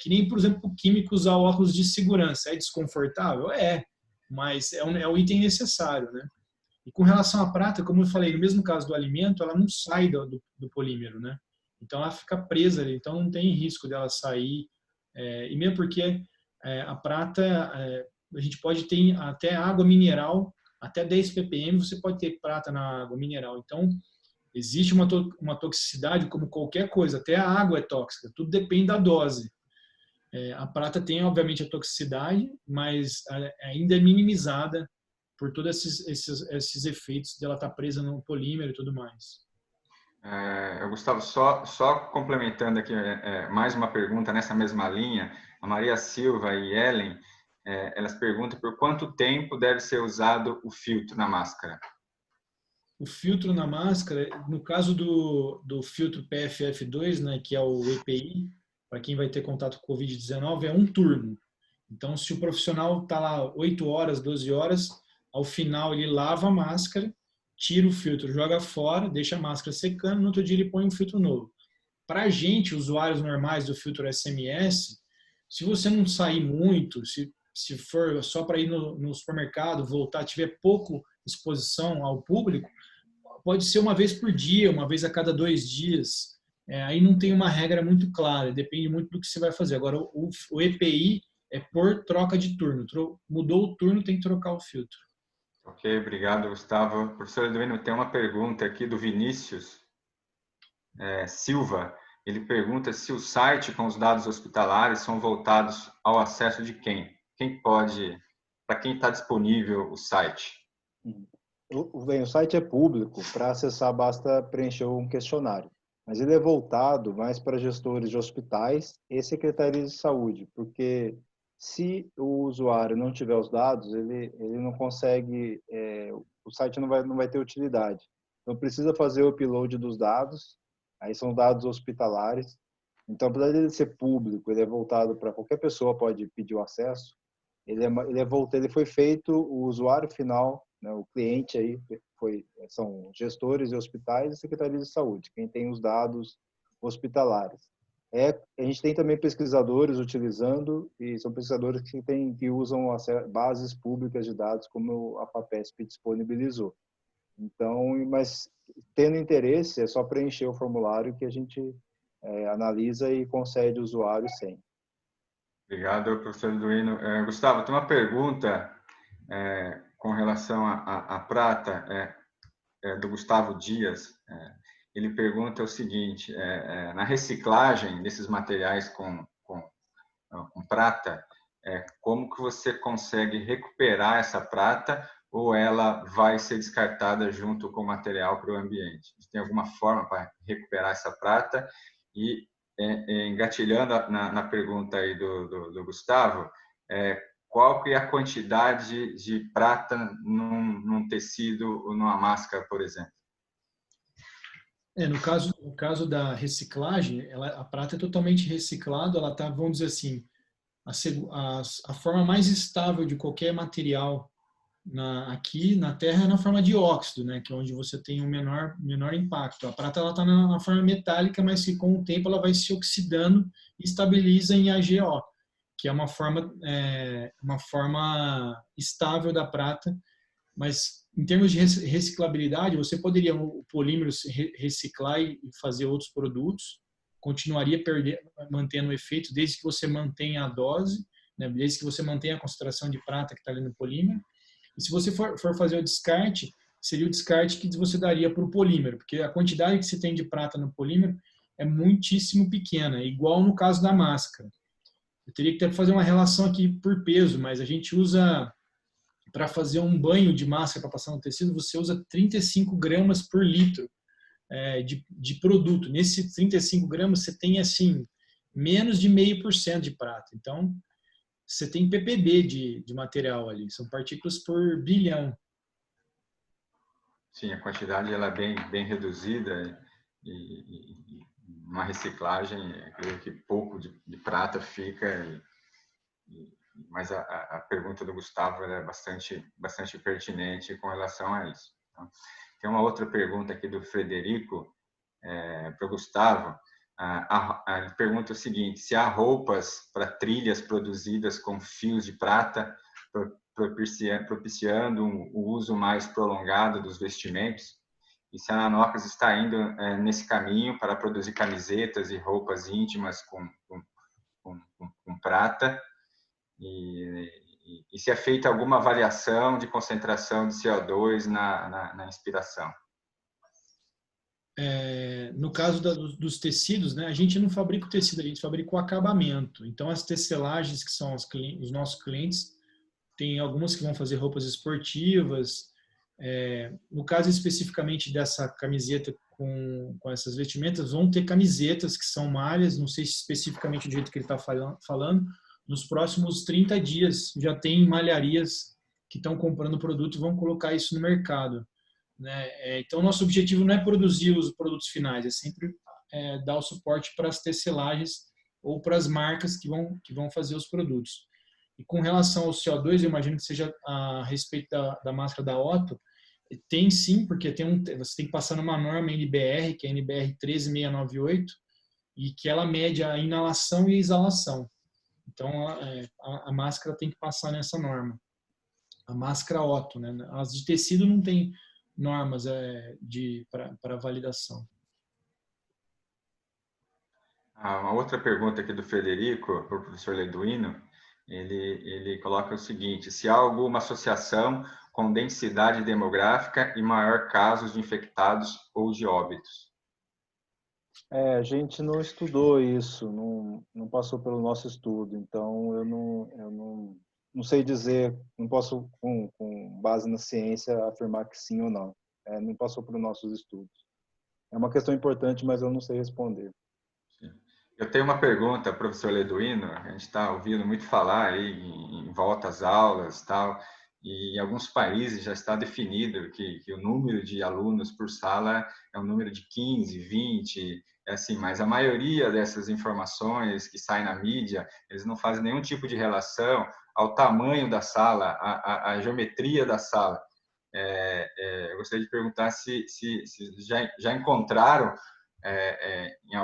Que nem, por exemplo, o químico usar óculos de segurança. É desconfortável? Mas é um item necessário, né? E com relação à prata, como eu falei, no mesmo caso do alimento, ela não sai do polímero, né? Então ela fica presa ali, então não tem risco dela sair. E mesmo porque a prata, a gente pode ter até água mineral, até 10 ppm você pode ter prata na água mineral. Então, Existe uma toxicidade como qualquer coisa, até a água é tóxica, tudo depende da dose. A prata tem, obviamente, a toxicidade, mas ainda é minimizada por todos esses efeitos de ela estar presa no polímero e tudo mais. Gustavo, só complementando aqui mais uma pergunta nessa mesma linha, a Maria Silva e Ellen, elas perguntam por quanto tempo deve ser usado o filtro na máscara? O filtro na máscara, no caso do filtro PFF2, né, que é o EPI, para quem vai ter contato com o Covid-19, é um turno. Então, se o profissional está lá 8 horas, 12 horas, ao final ele lava a máscara, tira o filtro, joga fora, deixa a máscara secando, no outro dia ele põe um filtro novo. Para a gente, usuários normais do filtro SMS, se você não sair muito, se for só para ir no supermercado, voltar, tiver pouco exposição ao público, pode ser uma vez por dia, uma vez a cada 2 dias. Aí não tem uma regra muito clara, depende muito do que você vai fazer. Agora, o EPI é por troca de turno. Mudou o turno, tem que trocar o filtro. Ok, obrigado, Gustavo. Professor Eduino, tem uma pergunta aqui do Vinícius Silva. Ele pergunta se o site com os dados hospitalares são voltados ao acesso de quem? Para quem está disponível o site? O site é público, para acessar basta preencher um questionário, mas ele é voltado mais para gestores de hospitais e secretarias de saúde, porque se o usuário não tiver os dados, ele não consegue, o site não vai ter utilidade. Então precisa fazer o upload dos dados, aí são dados hospitalares. Então, apesar de ele ser público, ele é voltado para qualquer pessoa pode pedir o acesso. Ele foi feito o usuário final, né, o cliente aí são gestores de hospitais e secretarias de saúde, quem tem os dados hospitalares. A gente tem também pesquisadores utilizando, e são pesquisadores que usam bases públicas de dados, como a FAPESP disponibilizou. Então, mas tendo interesse, é só preencher o formulário que a gente analisa e concede o usuário sem. Obrigado, professor Eduino. Gustavo, tem uma pergunta com relação à prata, do Gustavo Dias. Ele pergunta o seguinte: na reciclagem desses materiais com prata, como que você consegue recuperar essa prata ou ela vai ser descartada junto com o material para o ambiente? Tem alguma forma para recuperar essa prata? E engatilhando na pergunta aí do Gustavo, qual que é a quantidade de prata num tecido ou numa máscara, por exemplo? No caso da reciclagem, a prata é totalmente reciclada, ela está, vamos dizer assim, a forma mais estável de qualquer material aqui na Terra é na forma de óxido, né, que é onde você tem um menor impacto. A prata está na forma metálica, mas que com o tempo ela vai se oxidando e estabiliza em AgO, que é uma forma estável da prata. Mas em termos de reciclabilidade, você poderia o polímero reciclar e fazer outros produtos, continuaria mantendo o efeito desde que você mantenha a dose, né, desde que você mantenha a concentração de prata que está ali no polímero. E se você for fazer o descarte, seria o descarte que você daria para o polímero, porque a quantidade que se tem de prata no polímero é muitíssimo pequena, igual no caso da máscara. Eu teria que fazer uma relação aqui por peso, mas a gente usa, para fazer um banho de máscara para passar no tecido, você usa 35 gramas por litro de produto. Nesses 35 gramas, você tem assim menos de 0,5% de prata. Então, você tem ppb de material ali, são partículas por bilhão. Sim, a quantidade ela é bem reduzida e uma reciclagem, creio que pouco de prata fica, mas a pergunta do Gustavo é bastante pertinente com relação a isso. Então, tem uma outra pergunta aqui do Frederico para o Gustavo. Ele pergunta o seguinte: se há roupas para trilhas produzidas com fios de prata, propiciando o uso mais prolongado dos vestimentos, e se a Nanox está indo nesse caminho para produzir camisetas e roupas íntimas com prata, e se é feita alguma avaliação de concentração de CO2 na inspiração. no caso dos tecidos, né, a gente não fabrica o tecido, a gente fabrica o acabamento. Então, as tecelagens, que são os nossos clientes, tem algumas que vão fazer roupas esportivas. No caso especificamente dessa camiseta com essas vestimentas, vão ter camisetas que são malhas, não sei especificamente do jeito que ele está falando. Nos próximos 30 dias já tem malharias que estão comprando o produto e vão colocar isso no mercado, né? Então, nosso objetivo não é produzir os produtos finais, é sempre dar o suporte para as tecelagens ou para as marcas que vão fazer os produtos. E com relação ao CO2, eu imagino que seja a respeito da máscara da Otto, tem sim, porque você tem que passar numa norma NBR, que é NBR 13698, e que ela mede a inalação e a exalação. Então, a máscara tem que passar nessa norma. A máscara Otto, né? As de tecido não tem normas para validação. Uma outra pergunta aqui do Frederico, para o professor Leduino, ele coloca o seguinte: se há alguma associação com densidade demográfica e maior casos de infectados ou de óbitos? A gente não estudou isso, não passou pelo nosso estudo, então eu não sei dizer, não posso, com base na ciência, afirmar que sim ou não. Não passou pelos nossos estudos. É uma questão importante, mas eu não sei responder. Sim. Eu tenho uma pergunta, professor Leduino. A gente está ouvindo muito falar aí em volta às aulas, tal, e em alguns países já está definido que o número de alunos por sala é um número de 15, 20, assim, mas a maioria dessas informações que saem na mídia, eles não fazem nenhum tipo de relação ao tamanho da sala, à geometria da sala. Eu gostaria de perguntar se já encontraram em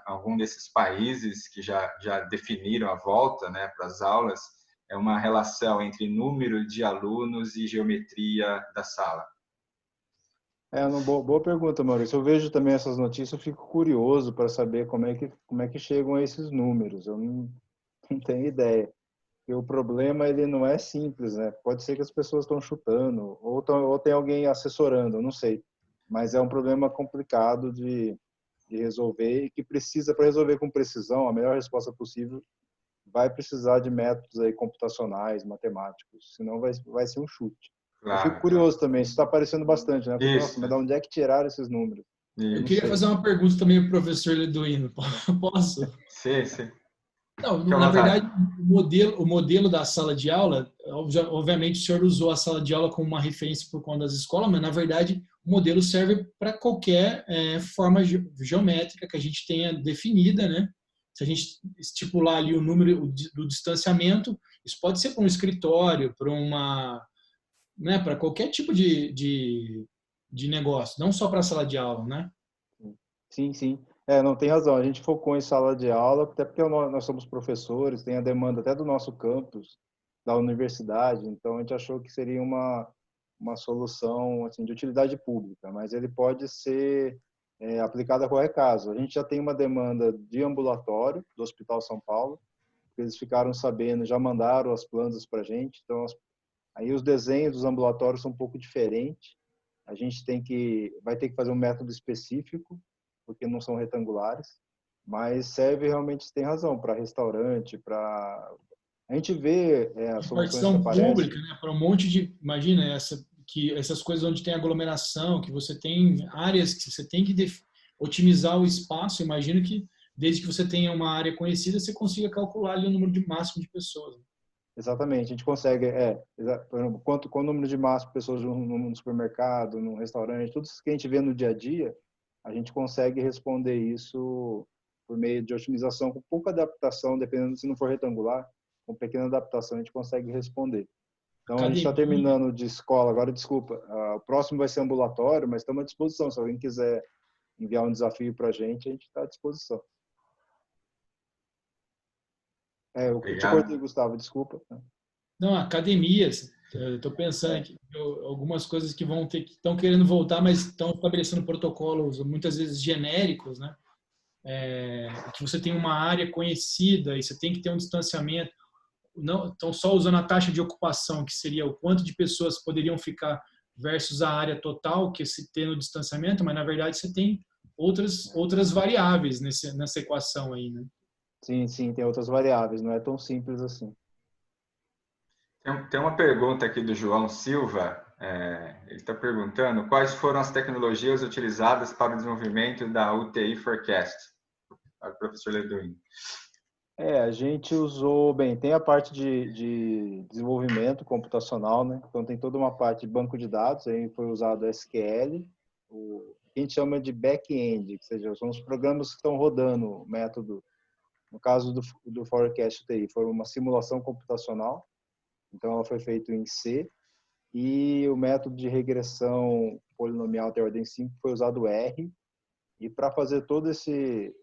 algum desses países que já definiram a volta, né, para as aulas, uma relação entre número de alunos e geometria da sala. Uma boa pergunta, Maurício. Eu vejo também essas notícias, eu fico curioso para saber como é que chegam a esses números. Eu não tenho ideia. E o problema, ele não é simples, né? Pode ser que as pessoas estão chutando, ou tem alguém assessorando, eu não sei. Mas é um problema complicado de resolver e que precisa, para resolver com precisão, a melhor resposta possível, vai precisar de métodos aí computacionais, matemáticos, senão vai ser um chute. Claro, eu fico curioso também, isso está aparecendo bastante, né? Nossa, mas de onde é que tiraram esses números? Eu queria fazer uma pergunta também para o professor Leduino. Posso? Sim, sim. Não, na verdade, o modelo da sala de aula, obviamente o senhor usou a sala de aula como uma referência por conta das escolas, mas na verdade o modelo serve para qualquer forma geométrica que a gente tenha definida, né? Se a gente estipular ali o número do distanciamento, isso pode ser para um escritório, para qualquer tipo de negócio, não só para a sala de aula, né? Sim, sim. Não tem razão. A gente focou em sala de aula, até porque nós somos professores, tem a demanda até do nosso campus, da universidade, então a gente achou que seria uma solução assim, de utilidade pública, mas ele pode ser aplicado a qualquer caso. A gente já tem uma demanda de ambulatório do Hospital São Paulo, eles ficaram sabendo, já mandaram as plantas para a gente, então aí os desenhos dos ambulatórios são um pouco diferentes. A gente vai ter que fazer um método específico, porque não são retangulares, mas serve realmente, tem razão, para restaurante, para... A gente vê as soluções que aparecem. Pública, né? Para um monte de... Imagina, essas coisas onde tem aglomeração, que você tem áreas que você tem que otimizar o espaço. Imagino que, desde que você tenha uma área conhecida, você consiga calcular ali o número máximo de pessoas. Exatamente, a gente consegue, qual o número de máximo de pessoas no supermercado, no restaurante, tudo isso que a gente vê no dia a dia, a gente consegue responder isso por meio de otimização, com pouca adaptação, dependendo se não for retangular, com pequena adaptação a gente consegue responder. Então, a gente está terminando de escola, agora desculpa, o próximo vai ser ambulatório, mas estamos à disposição, se alguém quiser enviar um desafio para a gente está à disposição. Eu te cortei, Gustavo, desculpa. Não, academias, estou pensando que algumas coisas que estão querendo voltar, mas estão estabelecendo protocolos muitas vezes genéricos, né? Que você tem uma área conhecida e você tem que ter um distanciamento. Não, estão só usando a taxa de ocupação, que seria o quanto de pessoas poderiam ficar versus a área total que se tem no distanciamento, mas na verdade você tem outras variáveis nessa equação aí, né? Sim, tem outras variáveis, não é tão simples assim. Tem uma pergunta aqui do João Silva. Ele está perguntando quais foram as tecnologias utilizadas para o desenvolvimento da UTI Forecast. Para o professor Leduino. A gente usou, tem a parte de desenvolvimento computacional, né? Então tem toda uma parte de banco de dados, aí foi usado SQL, o que a gente chama de back-end, ou seja, são os programas que estão rodando o método. No caso do Forecast UTI, foi uma simulação computacional, então ela foi feita em C, e o método de regressão polinomial de ordem 5 foi usado R, e para fazer todo esse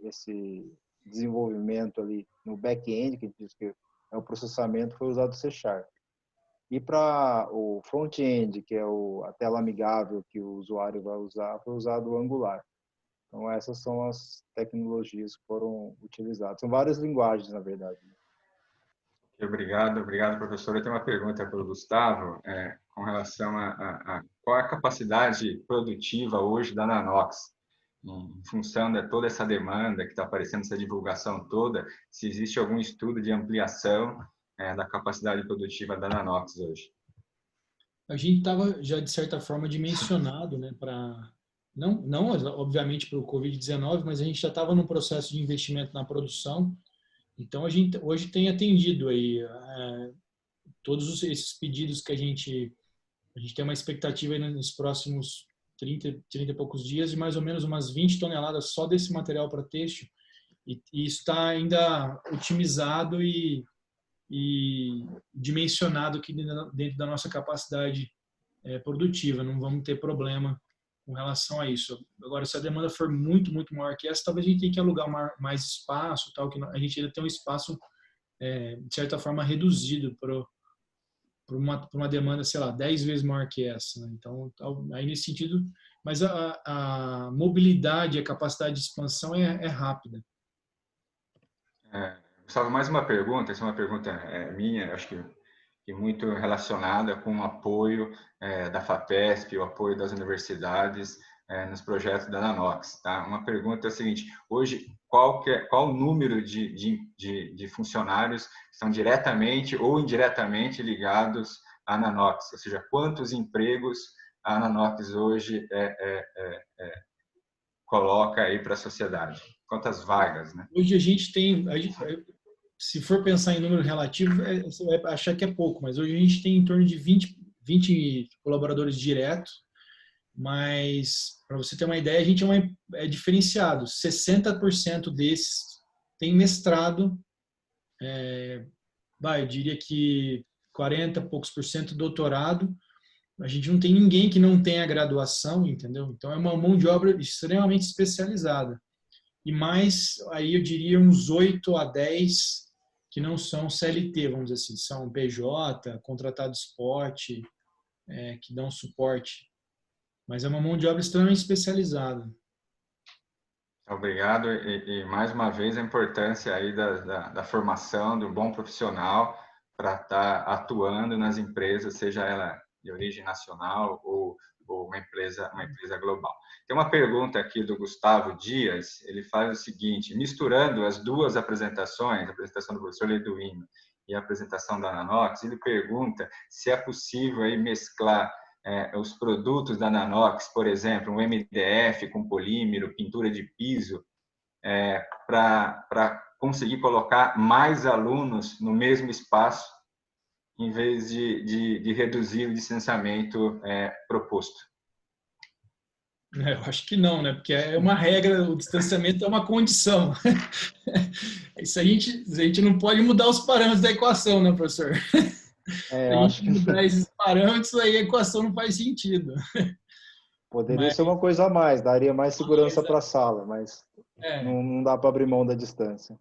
desenvolvimento ali no back-end, que a gente diz que é o processamento, foi usado C#. E para o front-end, que é a tela amigável que o usuário vai usar, foi usado o Angular. Então, essas são as tecnologias que foram utilizadas. São várias linguagens, na verdade. Obrigado, professor. Eu tenho uma pergunta para o Gustavo, com relação a qual é a capacidade produtiva hoje da Nanox, em função de toda essa demanda que está aparecendo, essa divulgação toda, se existe algum estudo de ampliação da capacidade produtiva da Nanox hoje. A gente estava já, de certa forma, dimensionado, né, não obviamente para o Covid-19, mas a gente já estava num processo de investimento na produção. Então, a gente hoje tem atendido aí todos esses pedidos que a gente tem uma expectativa aí nos próximos 30 e poucos dias de mais ou menos umas 20 toneladas só desse material para têxtil. E isso está ainda otimizado e dimensionado aqui dentro da nossa capacidade produtiva. Não vamos ter problema com relação a isso. Agora, se a demanda for muito maior que essa, talvez a gente tenha que alugar mais espaço, tal, que a gente ainda tem um espaço, de certa forma, reduzido para uma demanda, sei lá, 10 vezes maior que essa. Né? Então, aí nesse sentido, mas a mobilidade, a capacidade de expansão é rápida. Gustavo, mais uma pergunta, essa é uma pergunta minha, acho que muito relacionada com o apoio da FAPESP, o apoio das universidades nos projetos da Nanox. Tá? Uma pergunta é a seguinte: hoje, qual o número de funcionários que estão diretamente ou indiretamente ligados à Nanox? Ou seja, quantos empregos a Nanox hoje coloca aí para a sociedade? Quantas vagas, né? Hoje a gente tem, se for pensar em número relativo, você vai achar que é pouco, mas hoje a gente tem em torno de 20 colaboradores diretos, mas para você ter uma ideia, a gente é diferenciado. 60% desses tem mestrado, eu diria que 40 e poucos % doutorado. A gente não tem ninguém que não tenha graduação, entendeu? Então é uma mão de obra extremamente especializada. E mais, aí eu diria uns 8 a 10 que não são CLT, vamos dizer assim, são PJ, contratado esporte, que dão suporte. Mas é uma mão de obra extremamente especializada. Obrigado. E mais uma vez a importância aí da formação do bom profissional para estar atuando nas empresas, seja ela de origem nacional ou uma empresa global. Tem uma pergunta aqui do Gustavo Dias, ele faz o seguinte: misturando as duas apresentações, a apresentação do professor Leduino e a apresentação da Nanox, ele pergunta se é possível aí mesclar os produtos da Nanox, por exemplo, um MDF com polímero, pintura de piso, para conseguir colocar mais alunos no mesmo espaço, em vez de reduzir o distanciamento proposto. Eu acho que não, né? Porque é uma regra, o distanciamento é uma condição. Isso a gente não pode mudar os parâmetros da equação, né, professor? Se a gente mudar esses parâmetros, aí a equação não faz sentido. Poderia ser uma coisa a mais, daria mais segurança para a sala, mas não dá para abrir mão da distância.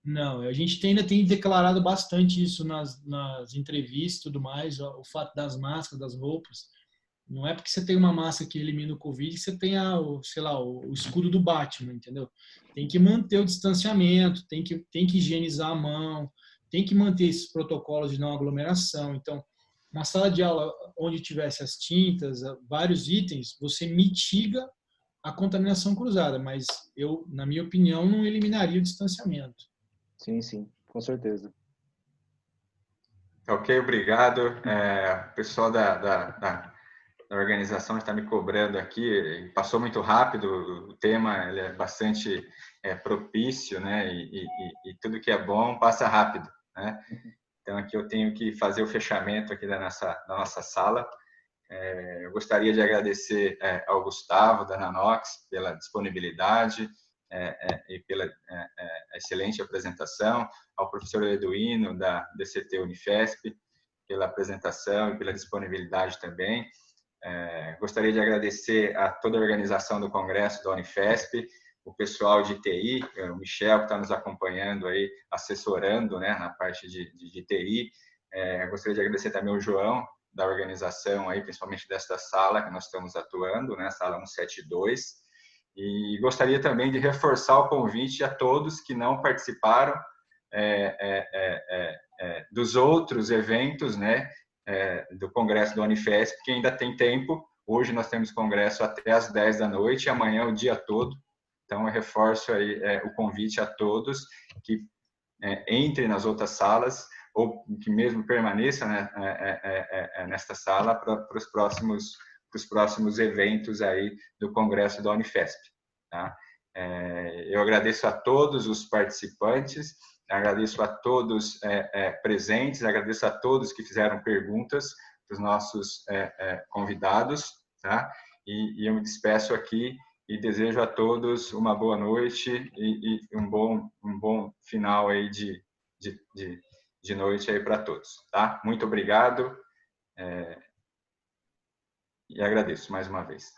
Não, a gente ainda tem declarado bastante isso nas entrevistas e tudo mais, o fato das máscaras, das roupas. Não é porque você tem uma máscara que elimina o Covid que você tem o escudo do Batman, entendeu? Tem que manter o distanciamento, tem que higienizar a mão, tem que manter esses protocolos de não aglomeração. Então, uma sala de aula onde tivesse as tintas, vários itens, você mitiga a contaminação cruzada, mas eu, na minha opinião, não eliminaria o distanciamento. Sim, sim, com certeza. Ok, obrigado. O pessoal da organização está me cobrando aqui, passou muito rápido, o tema ele é bastante propício, né? E tudo que é bom passa rápido, né? Então, aqui eu tenho que fazer o fechamento aqui da nossa sala. Eu gostaria de agradecer ao Gustavo, da Nanox, pela disponibilidade e pela excelente apresentação, ao professor Eduino, da DCT Unifesp, pela apresentação e pela disponibilidade também. Gostaria de agradecer a toda a organização do Congresso da Unifesp, o pessoal de TI, o Michel, que está nos acompanhando aí, assessorando, né, na parte de TI. Gostaria de agradecer também o João, da organização, aí, principalmente desta sala que nós estamos atuando, né, sala 172. E gostaria também de reforçar o convite a todos que não participaram dos outros eventos, né, do Congresso da Unifesp, que ainda tem tempo. Hoje nós temos congresso até às 10 da noite e amanhã o dia todo. Então, eu reforço aí o convite a todos que entrem nas outras salas ou que mesmo permaneça, né, nesta sala para os próximos eventos aí do Congresso da Unifesp. Tá? Eu agradeço a todos os participantes, agradeço a todos presentes, agradeço a todos que fizeram perguntas para os nossos convidados, tá? E eu me despeço aqui e desejo a todos uma boa noite e um bom final aí de noite aí para todos, tá? Muito obrigado e agradeço mais uma vez.